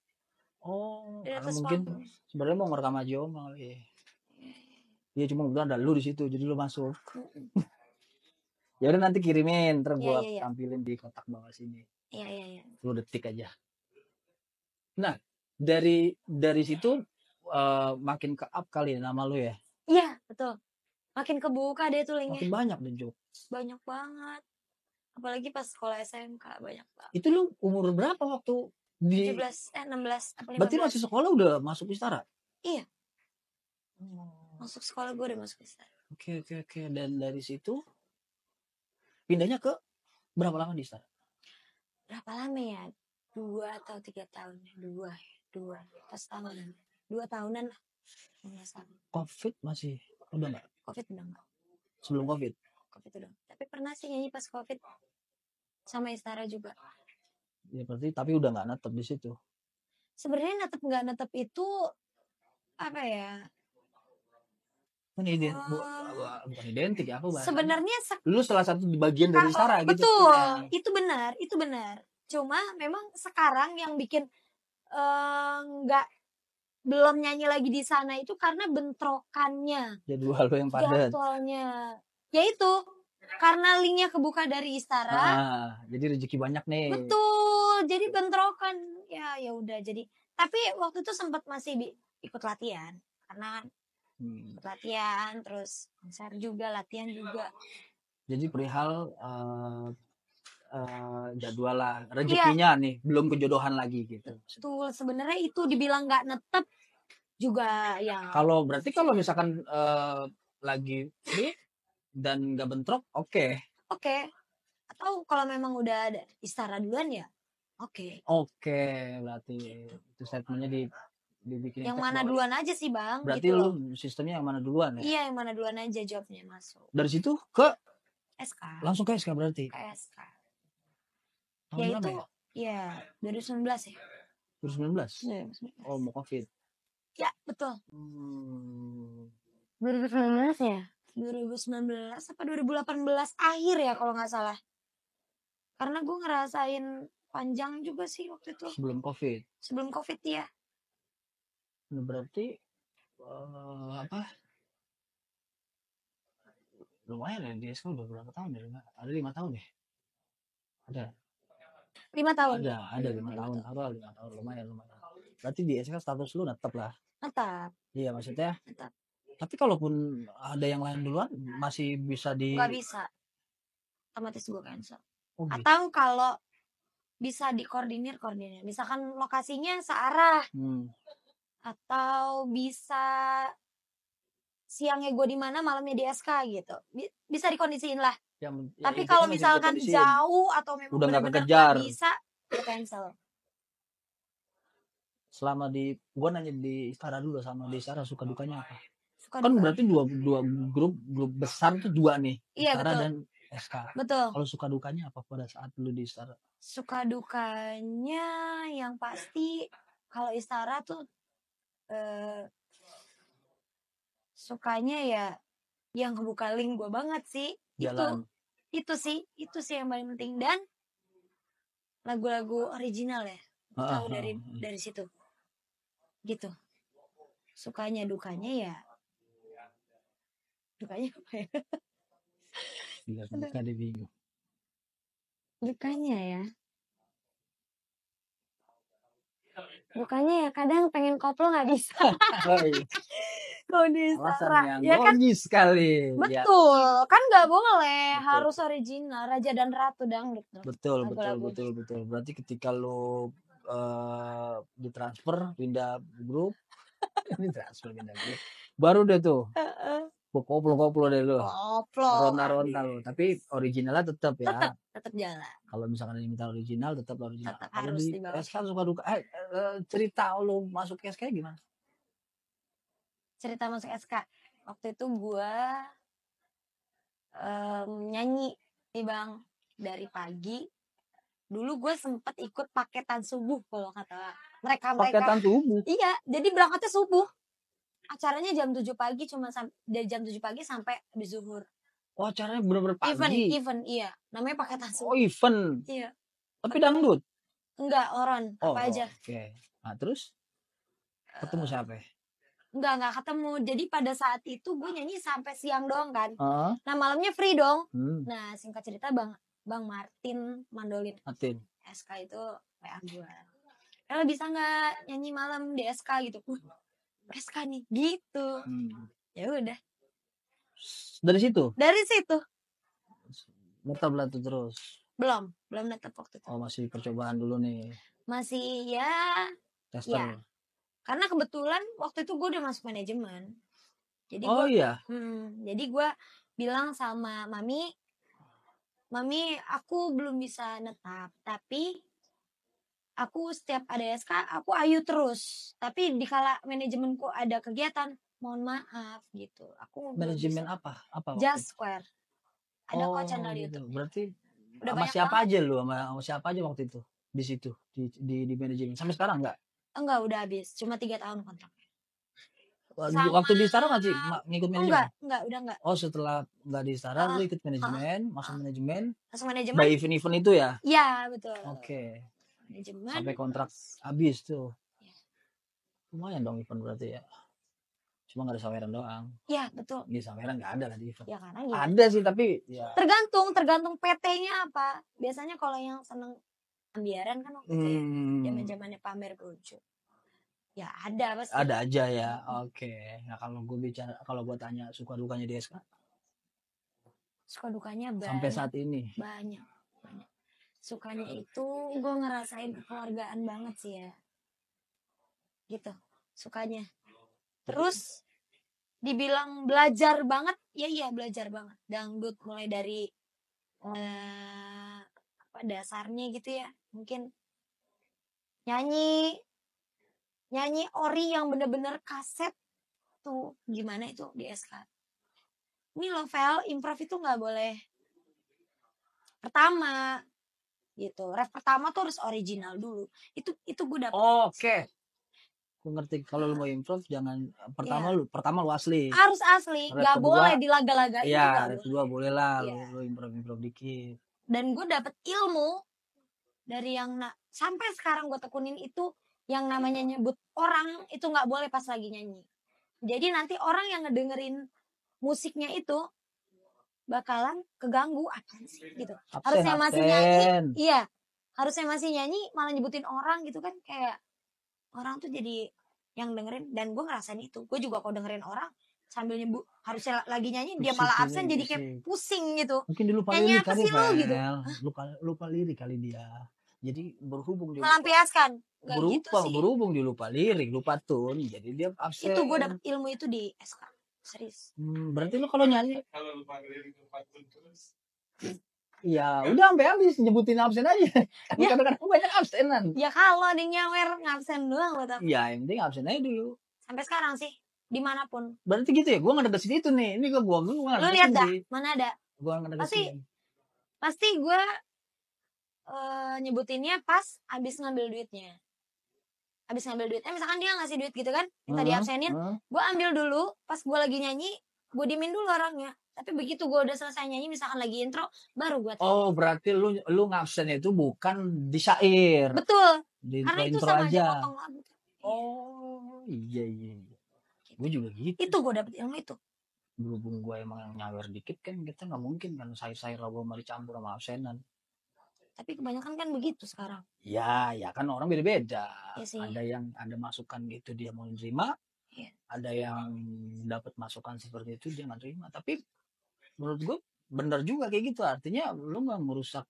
Oh, di karena atas mungkin sebenarnya mau ngerekam aja om kali. Iya cuma udah ada lu di situ, jadi lu masuk. Ya udah nanti kirimin, ntar gua tampilin di kotak bawah sini. Iya. 10 detik aja. Nah, dari situ makin ke up kali nama lu ya. Iya, betul. Makin kebuka deh tuh linknya. Makin banyak deh, Jo. Banyak banget. Apalagi pas sekolah SMK banyak banget. Itu lu umur berapa waktu di 16 apa 15. Berarti masih sekolah udah masuk Istara? Iya. Masuk sekolah gue udah masuk Istara. Oke. Dan dari situ pindahnya ke berapa lama di Istara? Berapa lama ya? 2 atau 3 tahun. 2 pas tahunan. 2 tahunan lah. Covid masih udah nggak? Covid udah nggak. Sebelum Covid udah. Tapi pernah sih nyanyi pas Covid sama Istara juga. Ya berarti tapi udah nggak netep di situ. Sebenarnya nggak netep itu apa ya? Bukan identik ya aku bahas. Sebenarnya lu salah satu bagian dari Istara gitu. Betul, itu benar. Cuma memang sekarang yang bikin belum nyanyi lagi di sana itu karena bentrokannya. Jadwal yang padat. Jadwalnya. Yaitu karena linknya kebuka dari Istara. Jadi rezeki banyak nih. Betul. Jadi bentrokan. Ya udah jadi. Tapi waktu itu sempat masih ikut latihan karena latihan terus konser juga, latihan juga. Jadi perihal jadwal lah rezekinya nih belum kejodohan lagi gitu. Betul, sebenarnya itu dibilang nggak netep juga ya. Berarti kalau misalkan lagi free dan nggak bentrok, oke. Atau kalau memang udah ada Istara duluan ya, oke. Berarti itu statementnya dibikin. Yang mana duluan aja sih bang? Berarti gitu lu sistemnya yang mana duluan ya? Iya yang mana duluan aja jawabnya masuk. Dari situ ke SK. Langsung ke SK berarti? Ke SK. Ya itu ya 2019 ya. 2019? Ya, 2019. Oh mau Covid? Ya betul. 2019 ya? 2019 apa 2018 akhir ya kalau nggak salah. Karena gue ngerasain panjang juga sih waktu itu. Sebelum COVID. Sebelum COVID ya. Nah, berarti apa? Lumayan ya di SK udah berapa tahun ya? Ada 5 tahun ya? Ada. 5 tahun. Ada 5 tahun. Apa 5 tahun lumayan. Berarti di SK status lu tetap lah. Tetap. Iya maksudnya. Tetap. Tapi kalaupun ada yang lain duluan masih bisa Nggak bisa. Otomatis gue cancel. Oh, gitu. Atau kalau bisa dikoordinir. Misalkan lokasinya searah. Atau bisa siangnya gue di mana, malamnya di SK gitu. Bisa dikondisiin lah. Tapi kalau misalkan jauh atau memang udah benar-benar nggak bisa, gue cancel. Selama gue nanya di Istara dulu, sama di Istara suka dukanya apa? Kan berarti dua grup besar itu 2 nih. Iya, Istara betul. dan SK. Betul. Kalau suka dukanya apa pada saat lu di Istara? Suka dukanya yang pasti kalau Istara tuh sukanya ya yang kebuka link gue banget sih. Jalan. Itu sih yang paling penting. Dan lagu-lagu original ya. Tahu dari situ. Gitu. Sukanya dukanya ya. Dukanya apa ya? Duka bingung. Dukanya ya. Dukanya ya kadang pengen koplo nggak bisa. Kalau di Istara ya kan sekali. Betul ya. Kan nggak boleh. Betul. Harus original Raja dan Ratu dangdut. Betul. Berarti ketika lo ditransfer pindah grup baru deh tuh koplo deh lo. Ronda lo. Tapi originalnya tetap ya. Tetap jalan. Kalau misalkan diminta original tetap original. Tetap kalau harus di dibawa. SK suka duka cerita lo masuk SK gimana? Cerita masuk SK waktu itu gue nyanyi nih Bang dari pagi. Dulu gue sempet ikut paketan subuh kalau kata mereka. Paketan subuh? Iya, jadi berangkatnya subuh. Acaranya jam 7 pagi dari jam 7 pagi sampai habis zuhur. Oh, acaranya bener-bener pagi? Event, iya. Namanya paketan subuh. Oh, event? Iya. Tapi dangdut? Enggak, oron. Apa aja. Oke. Nah, terus? Ketemu siapa? Enggak ketemu. Jadi pada saat itu gue nyanyi sampai siang doang kan. Nah, malamnya free dong. Nah, singkat cerita Bang Martin Mandolin. SK itu WA gue. Lo bisa nggak nyanyi malam di SK gitu? SK nih gitu. Ya udah. Dari situ? Dari situ. Netap lah tuh terus? Belum netap waktu itu. Oh, masih percobaan dulu nih. Masih ya. Tester. Ya. Karena kebetulan waktu itu gue udah masuk manajemen. Jadi iya. Jadi gue bilang sama Mami, aku belum bisa netap, tapi aku setiap ada SK aku ayu terus. Tapi dikala manajemenku ada kegiatan, mohon maaf gitu. Aku manajemen apa? Just Square. Ada kok channel gitu. YouTube. Berarti sama siapa aja lu? Sama siapa aja waktu itu? Di situ di manajemen. Sampai sekarang enggak? Enggak, udah habis. Cuma 3 tahun kontraknya. Waktu di Istara masih ngikut manajemen? Enggak, udah enggak. Oh, setelah enggak di Istara lu ikut manajemen, masuk manajemen. By event itu ya? Iya, betul. Oke. Manajemen. Sampai kontrak habis tuh. Ya. Lumayan dong event berarti ya. Cuma gak ada saweran doang. Iya, betul. Di saweran gak ada lah di event. Ya karena gitu. Ada sih tapi ya. Tergantung PT-nya apa. Biasanya kalau yang seneng ambiaran kan waktu itu ya. Zaman-zamannya pamer baju. Ya ada pasti. Ada aja ya. Oke. Nah kalau gue tanya suka dukanya di SK? Suka dukanya banyak. Sampai saat ini? Banyak. Sukanya itu gue ngerasain kekeluargaan banget sih ya. Gitu. Sukanya. Terus dibilang belajar banget, ya iya belajar banget. Dangdut mulai dari dasarnya gitu ya. Mungkin nyanyi ori yang bener-bener kaset tuh gimana itu di SK. Ini loh Vel, improv itu nggak boleh pertama gitu. Ref pertama tuh harus original dulu. Itu gue dapet. Oke. Gue ngerti kalau lu mau improv jangan pertama lu asli. Harus asli, nggak boleh dilaga-lagain. Iya, ref kedua boleh lah lu improv dikit. Dan gue dapet ilmu dari yang sampai sekarang gue tekunin itu yang namanya nyebut orang itu nggak boleh pas lagi nyanyi. Jadi nanti orang yang ngedengerin musiknya itu bakalan keganggu apa sih gitu. Harusnya masih nyanyi, iya. Harusnya masih nyanyi malah nyebutin orang gitu kan, kayak orang tuh jadi yang dengerin. Dan gue ngerasain itu. Gue juga kalau dengerin orang sambil nyebut harusnya lagi nyanyi dia malah absen, jadi kayak pusing gitu. Mungkin dia lupa nyanyi lirik apa kali sih lu gitu. lupa lirik kali dia. Jadi berhubung dia Melampiaskan. Gak gitu sih. berhubung dia lupa lirik, lupa tune, jadi dia absen. Itu gue dapet ilmu itu di SK. Serius. Berarti lu kalau nyanyi Kalau lupa lirik lupa tune terus. ya udah sampai habis nyebutin absen aja. Ya. Kadang-kadang banyak absenan. Ya kalau ada yang nyawer ngabsen doang lo tau. Ya yang penting absen aja dulu. Sampai sekarang sih dimanapun. Berarti gitu ya, gue nggak ada situ nih. Ini gue nggak Lu lihat dah, mana ada? Gue nggak ada Pasti gue nyebutinnya pas abis ngambil duitnya. Abis ngambil duitnya, misalkan dia ngasih duit gitu kan, minta diabsenin, gue ambil dulu, pas gue lagi nyanyi, gue diemin dulu orangnya. Tapi begitu gue udah selesai nyanyi, misalkan lagi intro, baru gue Oh, berarti lu ngabsen itu bukan di syair. Betul. Di karena itu intro sama aja. aja potong lagu. Oh, iya. Gue juga gitu. Itu gue dapet ilmu itu. Berhubung gue emang nyawer dikit kan, kita nggak mungkin kan sayur-sayur lagu mau dicampur sama absenan. Tapi kebanyakan kan begitu sekarang. Ya kan orang beda-beda. Ya sih. Ada yang ada masukan gitu dia mau nerima. Ya. Ada yang dapat masukan seperti itu dia nggak terima. Tapi menurut gue bener juga kayak gitu. Artinya lu nggak merusak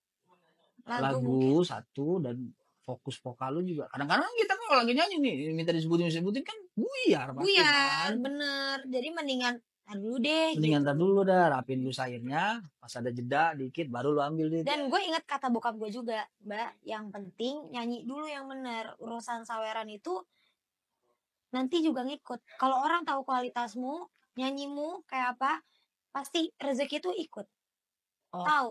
lagu satu dan fokus vokal lu juga. Kadang-kadang kita kalau lagi nyanyi nih minta disebutin kan buyar. Buyar, bener. Jadi mendingan dulu deh. Mendingan dulu dah, rapin dulu sayurnya, pas ada jeda dikit baru lu ambil deh. Dan gue ingat kata bokap gue juga, Mbak, yang penting nyanyi dulu yang bener. Urusan saweran itu nanti juga ngikut. Kalau orang tahu kualitasmu, nyanyimu kayak apa, pasti rezeki itu ikut. Tahu,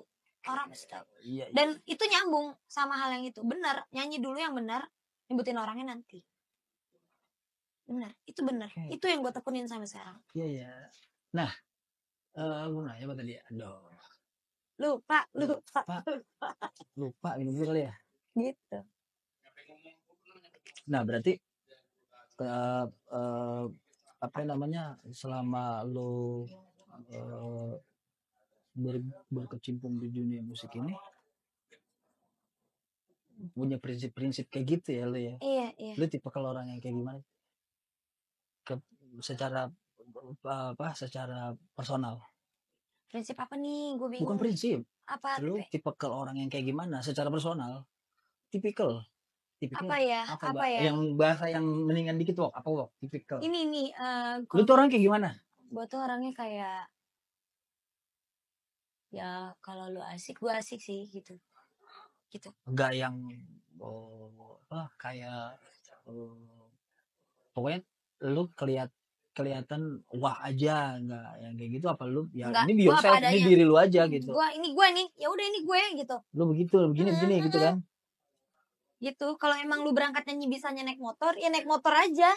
orang pasti tahu. Iya. Dan itu nyambung sama hal yang itu. Bener, nyanyi dulu yang bener, nyebutin orangnya nanti. Bener, itu bener. Okay. Itu yang gue tekunin sampai sekarang. Iya. Nah, gue nanya apa tadi? Aduh. Lupa. Lupa minum dulu kali ya. Gitu. Nah, berarti apa namanya? Selama lo berkecimpung di dunia musik ini, punya prinsip-prinsip kayak gitu ya lo ya? Iya. Lo tipe kalau orang yang kayak gimana? Secara personal. Prinsip apa nih? Gue bingung. Bukan prinsip. Apa? Lu tipe orang yang kayak gimana secara personal? Tipikal. Apa ya? Yang bahasa yang mendingan dikit wok. Apa wok? Tipikal. Ini nih. Lu tuh orang kayak gimana? Gue tuh orangnya kayak, ya kalau lu asik, gue asik sih gitu. Enggak yang kayak pokoknya lu kelihatan wah aja, enggak yang kayak gitu. Apa lu ya enggak, ini yourself, ini diri lu aja gitu. Ini gue nih, ya udah ini gue gitu. Lu begitu, begini gitu kan. Gitu. Kalau emang lu berangkat nyanyi bisanya naik motor, ya naik motor aja.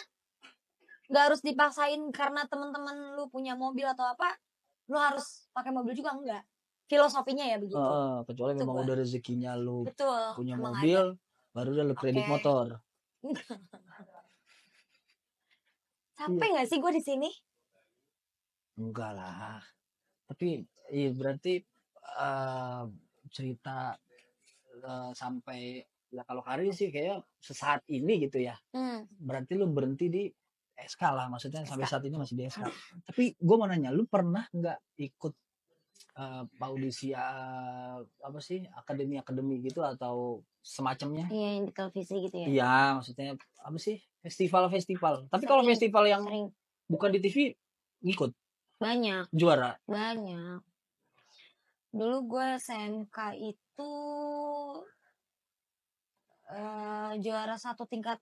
Gak harus dipaksain karena teman-teman lu punya mobil atau apa, lu harus pakai mobil juga, enggak. Filosofinya ya begitu. Kecuali itu memang udah rezekinya lu punya mobil, baru udah lu kredit motor. Sampai nggak sih gue di sini? Enggak lah. Tapi berarti cerita sampai ya kalau Karin sih kayak sesaat ini gitu ya. Berarti lu berhenti di SK lah, maksudnya SK. Sampai saat ini masih di SK. Tapi gue mau nanya, lu pernah nggak ikut audisi apa sih akademi gitu atau semacamnya? Iya, yang di televisi gitu ya. Iya, maksudnya apa sih festival. Tapi kalau festival yang bukan di TV ngikut? Banyak. Juara? Banyak. Dulu gue SMK itu juara 1 tingkat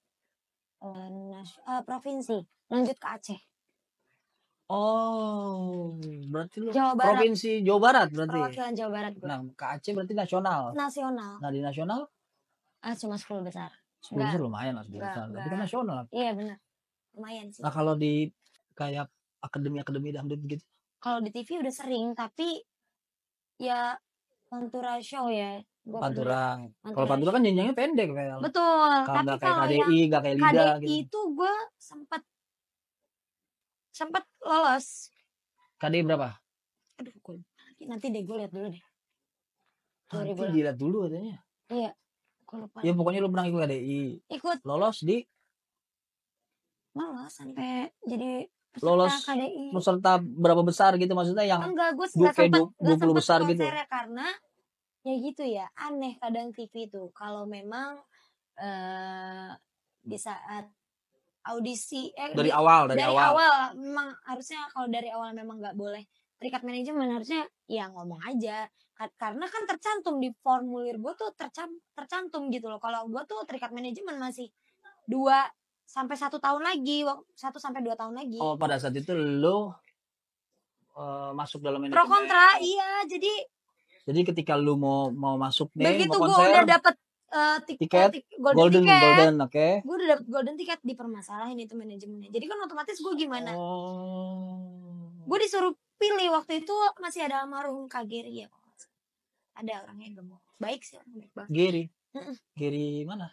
provinsi, lanjut ke Aceh. Oh, berarti lu provinsi Jawa Barat berarti. Perwakilan Jawa Barat gue. Nah, ke Aceh berarti nasional. Nah, di nasional? Cuma 10 besar. 10 besar lumayan lah 10 besar. Tapi kan nasional. Iya benar. Lumayan sih. Nah, kalau di kayak akademi dangdut gitu. Kalau di TV udah sering, tapi ya Pantura Show ya. Gue Pantura. Kalau Pantura. Pantura kan jenjangnya pendek, Vel. Betul. Kalau Tapi nggak kayak kalau yang KDI, nggak kayak Lida KDI gitu. itu gue sempet lolos. KDI berapa? Aduh, nanti deh gue lihat dulu deh. Nanti 2008. dilihat dulu katanya. Iya, gue lupa. Ya pokoknya lu pernah ikut KDI. Ikut Lolos di lolos sampai jadi lolos peserta KDI. peserta berapa besar gitu maksudnya yang Enggak, gue nggak kayak sempet 20 besar gitu. konsernya karena ya gitu ya, aneh kadang TV tuh kalau memang di saat audisi Dari awal memang harusnya kalau dari awal memang nggak boleh terikat manajemen, harusnya ya ngomong aja karena kan tercantum di formulir gue tuh tercantum gitu loh. Kalau gue tuh terikat manajemen masih 2 sampai 1 tahun lagi, 1 sampai 2 tahun lagi. Oh, pada saat itu lo masuk dalam manajemen. Pro kontra, iya. Jadi ketika lu mau masuk nih, begitu mau gue konser, udah dapet tiket golden ticket, oke. Gue udah dapet golden ticket, dipermasalahin itu manajemennya. Jadi kan otomatis gue gimana? Gue disuruh pilih waktu itu masih ada almarhum Kak Geri ya. Ada orangnya gemuk, baik sih, orang baik banget. Geri mana?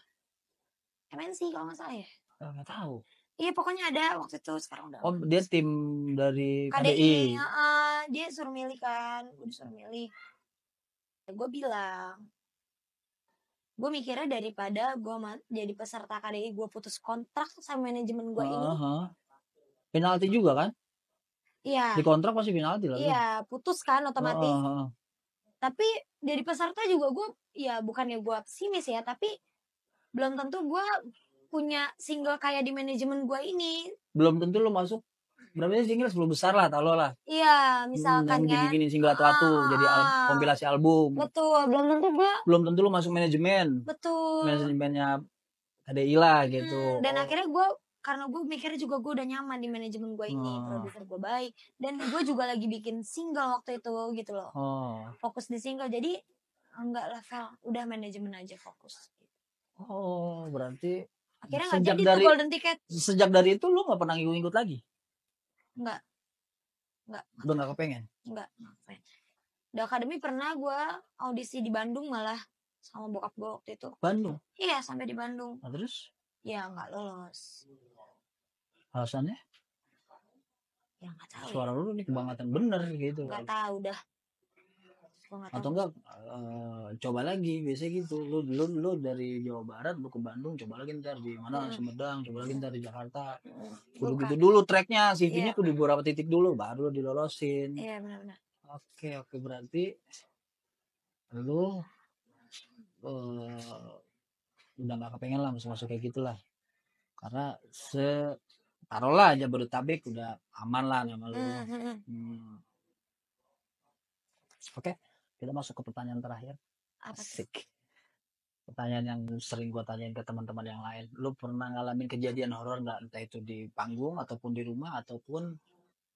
MNC kalau nggak salah ya. Nggak tahu. Iya pokoknya ada waktu itu, sekarang udah. Oh dia tim dari KDI. Dia suruh milih kan, gue disuruh milih. Gue bilang, gue mikirnya daripada gue jadi peserta KDI gue putus kontrak sama manajemen gue ini. Penalti juga kan? Iya. Di kontrak pasti penalti lah. Iya, putus kan otomatis. Tapi jadi peserta juga gue, ya bukannya gue pesimis ya, tapi belum tentu gue punya single kayak di manajemen gue ini. Belum tentu lo masuk. Berapa single 10 besar lah, tahu lah. Iya, misalkan kan. Bikin single atau jadi kompilasi album. Betul, belum tentu lo masuk manajemen. Betul. Manajemennya KDI lah gitu. Dan akhirnya karena gue mikirnya juga gue udah nyaman di manajemen gue ini, produser gue baik, dan gue juga lagi bikin single waktu itu gitu loh. Fokus di single, jadi enggak lah Vel, udah manajemen aja fokus. Berarti akhirnya nggak jadi tuh golden ticket. Sejak dari itu lu nggak pernah ngikut lagi? Nggak. Udah nggak kepengen? Nggak. Di akademi pernah gue audisi di Bandung malah sama bokap gue waktu itu. Bandung? Iya, sampai di Bandung. Nah, terus? Ya nggak lolos. Alasannya? Ya nggak tahu. Suara lu nih kebangetan bener gitu. Nggak tahu dah. Atau enggak coba lagi, biasanya gitu. Lu dari Jawa Barat lu ke Bandung, coba lagi ntar di mana Sumedang, coba lagi ntar di Jakarta. Kudu gitu dulu tracknya, CV-nya tuh di beberapa titik dulu baru dilolosin. Iya benar-benar. Oke, berarti lu udah gak kepengen lah masuk kayak gitulah. Karena taruhlah aja Jabodetabek udah aman lah nama lu. Oke, kita masuk ke pertanyaan terakhir. Asik. Pertanyaan yang sering gue tanyain ke teman-teman yang lain. Lu pernah ngalamin kejadian horor nggak? Entah itu di panggung ataupun di rumah ataupun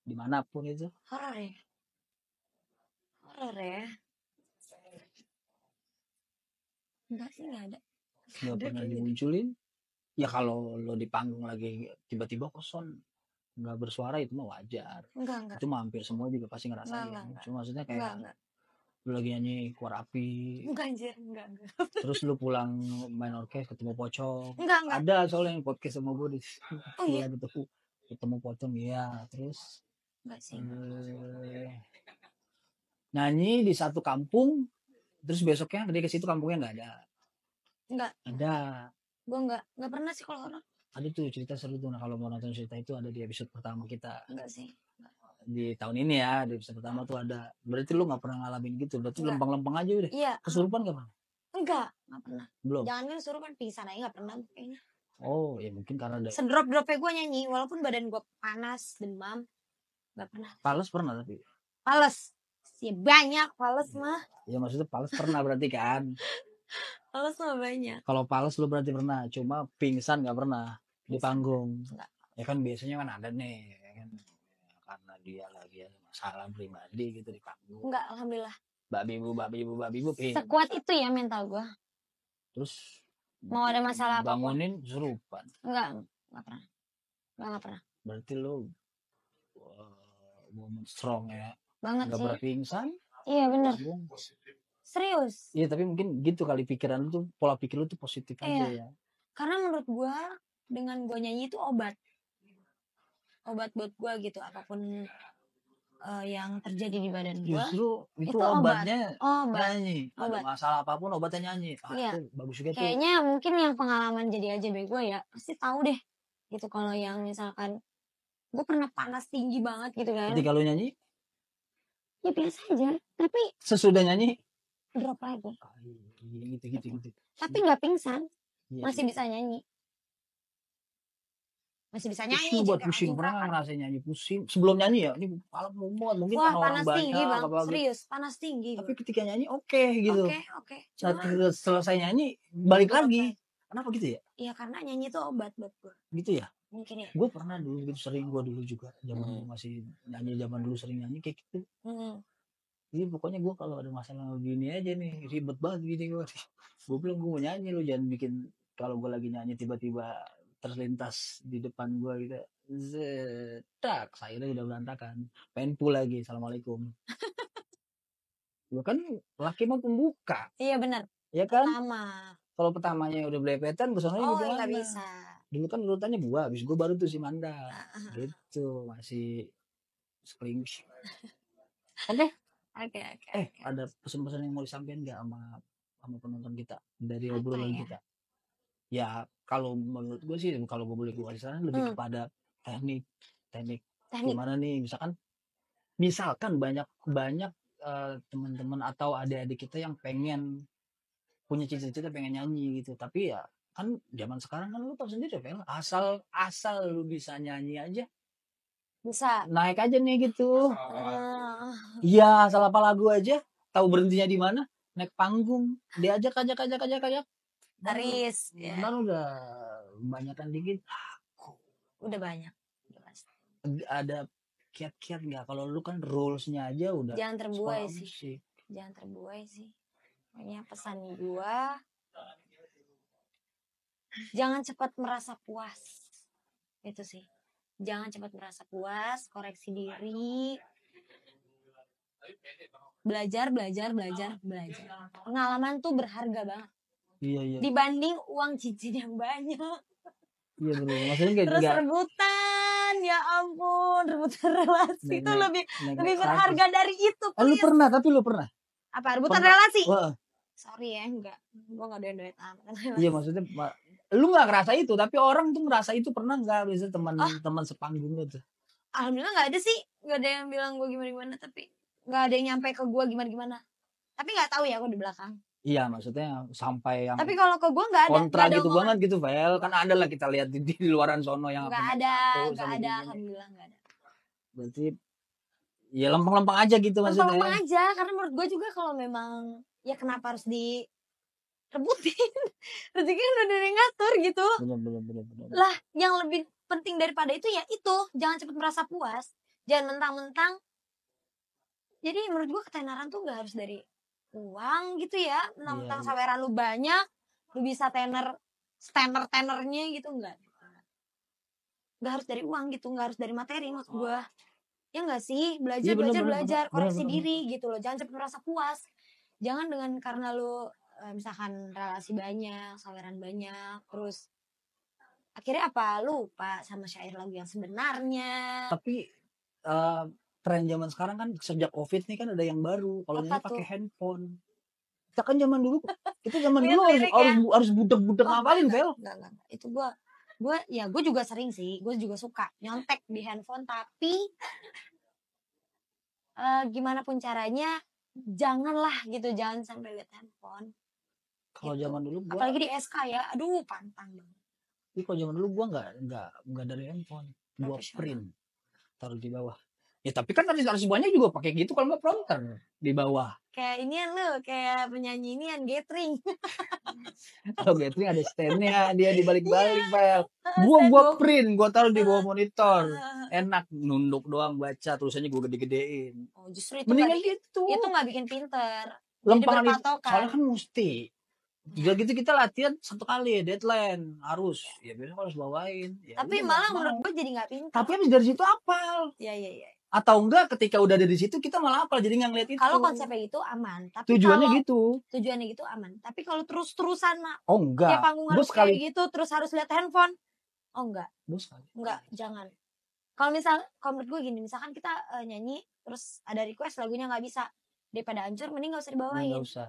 dimanapun itu? Horor ya? Enggak sih, nggak ada. Nggak pernah dimunculin? Ya kalau lo di panggung lagi tiba-tiba kosong nggak bersuara itu mah wajar. Enggak. Itu mah hampir semua juga pasti ngerasain. Cuma maksudnya kayak enggak. Lu lagi nyanyi keluar api. Enggak. Terus lu pulang main orkes ketemu pocong. Enggak. Ada soalnya yang podcast sama gue di ketemu pocong ya. Terus enggak sih. Nyanyi di satu kampung, terus besoknya dia ke situ kampungnya nggak ada. Enggak. Ada. Gue enggak pernah sih kalau horor. Ada tuh cerita seru tuh. Nah kalau mau nonton cerita itu ada di episode pertama kita. Enggak sih. Di tahun ini ya, di episode pertama tuh ada. Berarti lu nggak pernah ngalamin gitu. Berarti lempeng-lempeng aja udah. Iya. Kesurupan gak pernah? Enggak pernah. Belum. Jangan kesurupan, pingsan aja nggak pernah kayaknya. Oh ya mungkin karena ada. Sedrop-dropnya gue nyanyi, walaupun badan gue panas, demam, nggak pernah. Pales pernah tapi. Pales. Ya banyak pales mah. Ya maksudnya pales pernah berarti kan. Pales mah banyak. Kalau pales lu berarti pernah, cuma pingsan nggak pernah di panggung. Enggak. Ya kan biasanya kan ada nih, ya kan karena dia lagi ada masalah pribadi gitu di panggung. Enggak, alhamdulillah. Babi bu. Sekuat itu ya mental gue. Terus mau ada masalah apa? Bangunin kesurupan. Enggak pernah. Enggak pernah. Berarti lu woman strong ya. Banget nggak sih. pernah pingsan. Iya benar. Serius. Iya, tapi mungkin gitu kali pikiran lu tuh, pola pikir lu tuh positif aja Iya. ya. Karena menurut gue dengan gue nyanyi itu obat buat gue gitu, apapun yang terjadi di badan gue Justru itu itu obat. obatnya nyanyi. Ada Obat. masalah apapun obatnya nyanyi. Iya. Itu bagus juga tuh. Kayaknya mungkin yang pengalaman jadi aja bego ya pasti tahu deh gitu. Kalau yang misalkan gue pernah panas tinggi banget gitu kan, Ketika lu nyanyi, ya biasa aja, tapi sesudah nyanyi drop lagi. gitu. Tapi nggak pingsan, Iya, masih bisa nyanyi. Masih bisa nyanyi. Pusing buat jadi pusing. rajin Pernah nggak banget. ngerasain nyanyi pusing? Sebelum nyanyi ya, ini kepala mumet. Mungkin Wah, karena orang panas banyak. tinggi bang, apa gitu. serius panas tinggi. Tapi ketika nyanyi oke gitu. Oke. Saat Cuma selesai nyanyi, balik drop lagi. lagi. Kenapa gitu ya? Iya karena nyanyi itu obat buat gue. Gitu ya? Mungkin ya. Gue pernah dulu gitu, sering gue dulu juga. Zaman masih nyanyi, zaman dulu sering nyanyi kayak gitu. Jadi pokoknya gue kalau ada masalah begini aja nih, ribet banget gini gue. Gue bilang gue mau nyanyi, lu jangan bikin, kalau gue lagi nyanyi tiba-tiba terlintas di depan gue gitu. Zetak, sayurnya udah berantakan. Pengen pull lagi, assalamualaikum. Gue kan laki mah pembuka. Iya benar. Ya kan? Pertama. Kalau pertamanya udah belepetan, kesannya gimana? Nggak bisa. Dulu kan urutannya gue, habis gue baru tuh si Manda. Gitu, masih screenshot. Oke. Ada pesan-pesan yang mau disampaikan nggak sama penonton kita dari obrolan kita? Ya kalau menurut gue sih, kalau gue boleh gue kasih saran lebih kepada teknik gimana nih, misalkan banyak teman-teman atau adik-adik kita yang pengen punya cita-cita pengen nyanyi gitu, tapi ya kan zaman sekarang kan lu tau sendiri ya, asal lu bisa nyanyi aja bisa naik aja nih gitu. Iya, asal apa lagu aja tahu berhentinya di mana, naik panggung diajak Aris ya. Udah banyakan dikit udah banyak. ada kiat-kiat nggak? Kalau lu kan rulesnya aja udah jangan terbuai sih. Pokoknya pesan gua jangan cepat merasa puas, itu sih. Jangan cepat merasa puas, koreksi diri, belajar. Pengalaman tuh berharga banget. Iya. Dibanding uang cincin yang banyak. Iya benar. Maksudnya kayak terus rebutan, ya ampun, rebutan relasi itu lebih berharga dari itu. Lu pernah? Apa rebutan relasi? Sorry ya, enggak. Gua enggak ada duit amat. Iya maksudnya lu nggak ngerasa itu, tapi orang tuh ngerasa itu. Pernah nggak? Biasanya teman sepanggung gitu. Alhamdulillah nggak ada sih, nggak ada yang bilang gue gimana, tapi nggak ada yang nyampe ke gue gimana. Tapi nggak tahu ya aku di belakang. Iya maksudnya sampai yang. Tapi kalau ke gue nggak ada. Kontra gitu banget gitu, Vel. Kan ada lah kita lihat di luaran sono yang. Nggak ada. Alhamdulillah nggak ada. Berarti ya lempeng-lempeng aja gitu maksudnya. Lempeng aja, karena menurut gue juga kalau memang ya kenapa harus direbutin? Rezeki udah ada yang ngatur gitu. Bener. Lah, yang lebih penting daripada itu ya itu, jangan cepat merasa puas, jangan mentang-mentang. Jadi menurut gue ketenaran tuh nggak harus dari uang gitu ya, mentang-mentang saweran lu banyak, lu bisa tenernya gitu, nggak harus dari uang gitu, nggak harus dari materi maksud gue. Ya nggak sih, belajar, koreksi diri gitu loh, jangan cepat merasa puas. Jangan dengan karena lu misalkan relasi banyak, saweran banyak, terus akhirnya apa lupa sama syair lagu yang sebenarnya. Tapi tren zaman sekarang kan sejak COVID nih kan ada yang baru. Kalau nyanyi pakai handphone. Kita kan zaman dulu harus budak ngapalin, Vel. Enggak. Itu gue juga sering sih. Gue juga suka nyontek di handphone, tapi gimana pun caranya janganlah gitu, jangan sampai lihat handphone. Kalau gitu. Zaman dulu apalagi di SK ya, aduh pantang banget. Tapi kalau zaman dulu gue nggak dari handphone, gue print taruh di bawah. Ya tapi kan harus semuanya juga pakai gitu, kalau nggak prompter di bawah. Kayak inian lu, kayak penyanyi inian Gathering. Kalau Gathering ada standnya, dia dibalik-balik file. Gue print, gue taruh di bawah monitor. Enak, nunduk doang baca, tulisannya gue gede-gedein. Oh justru itu mendingan gitu. Itu nggak bikin pinter. Lempangan soalnya kan mesti. Juga gitu kita latihan satu kali deadline harus ya biasanya harus bawain ya, tapi malah menurut gue jadi nggak pintar. Tapi habis dari situ apal. Iya Atau enggak ketika udah ada di situ kita malah apa jadi nggak ngeliat itu. Kalau konsepnya gitu aman, tapi Tujuannya kalau gitu. tujuannya gitu aman. Tapi kalau terus-terusan mak Oh tiap enggak. panggung Gue harus kayak sekali. gitu, terus harus lihat handphone. Oh enggak, Gue sekali. enggak, jangan. Kalau menurut gue gini, misalkan kita nyanyi terus ada request lagunya nggak bisa, daripada hancur mending nggak usah dibawain. Nggak usah.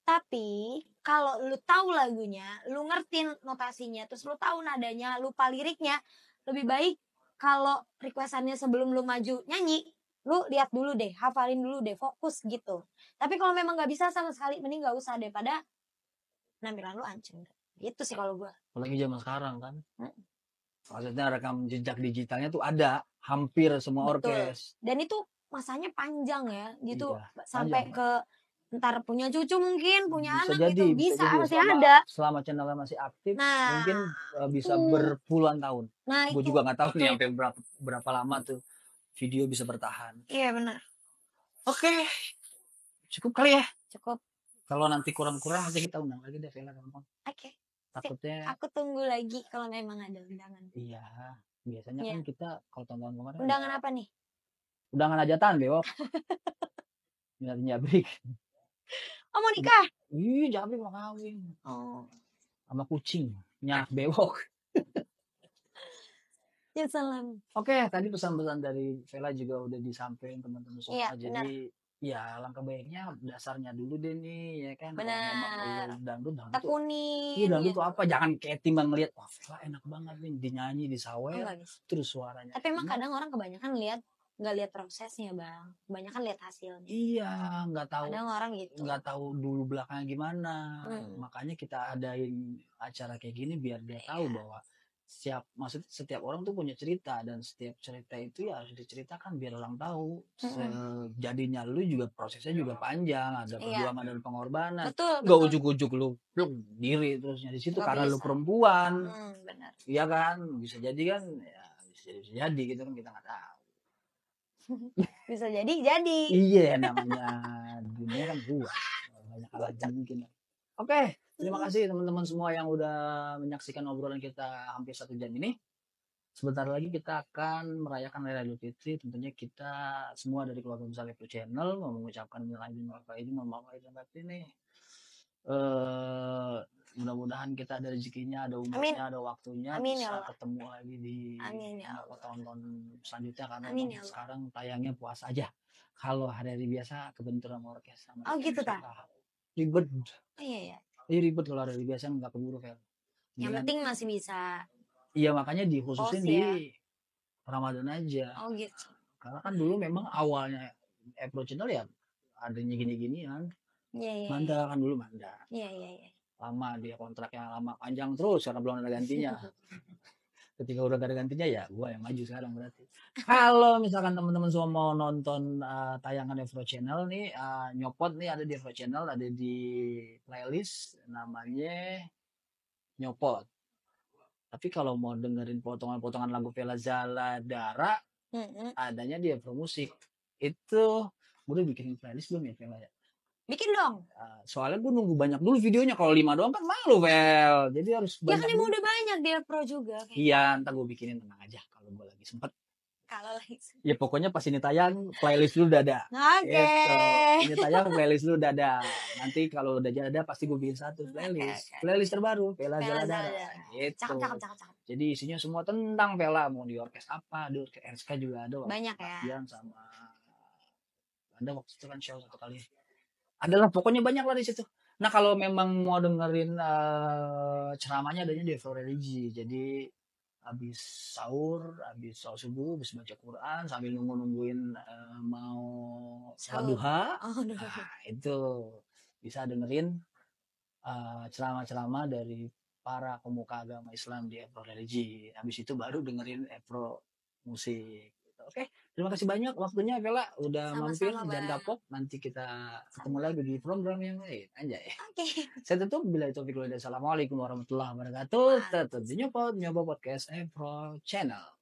Tapi kalau lu tahu lagunya, lu ngertiin notasinya, terus lu tahu nadanya, lupa liriknya, lebih baik kalau requestannya sebelum lu maju nyanyi, lu lihat dulu deh, hafalin dulu deh, fokus gitu. Tapi kalau memang nggak bisa sama sekali, mending nggak usah daripada penampilan lu hancur. Gitu sih kalau gua. Apalagi zaman sekarang kan. Hmm. Maksudnya rekam jejak digitalnya tuh ada hampir semua Betul. orkes. Dan itu masanya panjang ya, gitu Iya, sampai panjang. ke ntar punya cucu mungkin, punya Bisa anak jadi, gitu, bisa bisa jadi. masih ada. Selama channelnya masih aktif, Nah, mungkin bisa itu. berpuluhan tahun. Nah, Gue itu. juga nggak tahu nih Betul. sampai berapa lama tuh video bisa bertahan. Iya benar. Oke, cukup kali ya. Cukup. Kalau nanti kurang-kurang nanti kita undang lagi deh Vela gampang. Oke. Takutnya. Aku tunggu lagi kalau memang ada undangan. Iya, biasanya Iya. kan kita kalau tahun kemarin. Undangan apa nih? Undangan hajatan bewok. Nyabrik. Oh mau nikah? Ih, Jabrik mau kawin. Oh. Sama kucing. Nyak bewok. Ya salam. Oke, tadi pesan-pesan dari Vela juga udah disampaikan teman-teman semua. Iya, Jadi ya langkah baiknya dasarnya dulu deh nih ya kan. Benar. Kalau memang dangdut tuh. Tekunin. Iya dangdut tuh apa? Jangan kayak timbang ngeliat wah Vela enak banget nih dinyanyi disawer Enggak bisa. terus suaranya. Tapi emang kadang orang kebanyakan nggak lihat prosesnya bang. Kebanyakan lihat hasilnya. Iya, nggak tahu. Kadang orang gitu. Nggak tahu dulu belakangnya gimana. Makanya kita adain acara kayak gini biar dia tahu bahwa setiap orang tuh punya cerita dan setiap cerita itu ya harus diceritakan biar orang tahu sejadinya lu juga prosesnya juga panjang, ada perjuangan dan pengorbanan. Betul. Gak ujuk-ujuk lu diri terusnya di situ karena lu perempuan. Benar. Iya kan, bisa jadi kan ya bisa jadi gitu kan kita nggak tahu. Bisa jadi. Iya namanya dunia kan luas banyak hal yang mungkin. Oke, terima kasih teman-teman semua yang udah menyaksikan obrolan kita hampir 1 jam ini. Sebentar lagi kita akan merayakan Hari Raya Idul Fitri. Tentunya kita semua dari keluarga besar Epro Channel mau mengucapkan minal aidin wal faizin, mohon maaf lahir dan batin nih. Mudah-mudahan kita ada rezekinya, ada umurnya, ada waktunya, bisa ketemu lagi di tahun-tahun selanjutnya karena sekarang tayangnya puasa aja. Kalau hari-hari biasa kebenturan sama orkes sama. Oh gitu tak? Ribet. Iya. Ribet kalau hari biasa nggak keburu Vel. Yang penting masih bisa. Iya makanya dikhususin di Ramadan aja. Oh gitu. Karena kan dulu memang awalnya Epro Channel ya adanya gini-ginian. Iya. Manda kan dulu Manda. Iya. Lama dia kontraknya lama panjang terus karena belum ada gantinya. Ketika udah gak ada gantinya ya gue yang maju sekarang berarti. Kalau misalkan teman-teman semua mau nonton tayangan Epro Channel nih, nyopot nih ada di Epro Channel, ada di playlist namanya Nyopot. Tapi kalau mau dengerin potongan-potongan lagu Vela Zala Dara, adanya di Epro Musik. Itu gue udah bikin playlist belum ya Vela ya? Bikin dong. Soalnya gue nunggu banyak dulu videonya. Kalau 5 doang kan malu Vel. Jadi harus banyak. Ya kan emang udah banyak di Epro juga. Iya, ntar gue bikinin tenang aja kalau gue lagi sempet. Kalau lagi. Ya pokoknya pas ini tayang playlist lu udah ada. Oke. Ini tayang playlist lu udah ada. Nanti kalau udah ada pasti gue bikin satu playlist. Playlist terbaru Vela Zala Dara. Gitu. Cakep. Jadi isinya semua tentang Vela. Mau di orkes apa, di orkes RSK juga ada. Banyak ya. Sama ada waktu itu kan show 1 kali. Adalah pokoknya banyak lah di situ. Nah kalau memang mau dengerin ceramahnya adanya di Epro Religi. Jadi habis sahur subuh, habis baca Quran sambil nungguin mau sholat duha. Itu bisa dengerin ceramah-ceramah dari para pemuka agama Islam di Epro Religi. Habis itu baru dengerin Epro Musik. Oke, terima kasih banyak waktunya Vela udah mampir Jangan Kapok. Nanti kita ketemu lagi di program yang lain. Anjay. Oke. Saya tutup bila itu. Assalamualaikum warahmatullahi wabarakatuh. Tetap di Nyoba Podcast Epro Channel.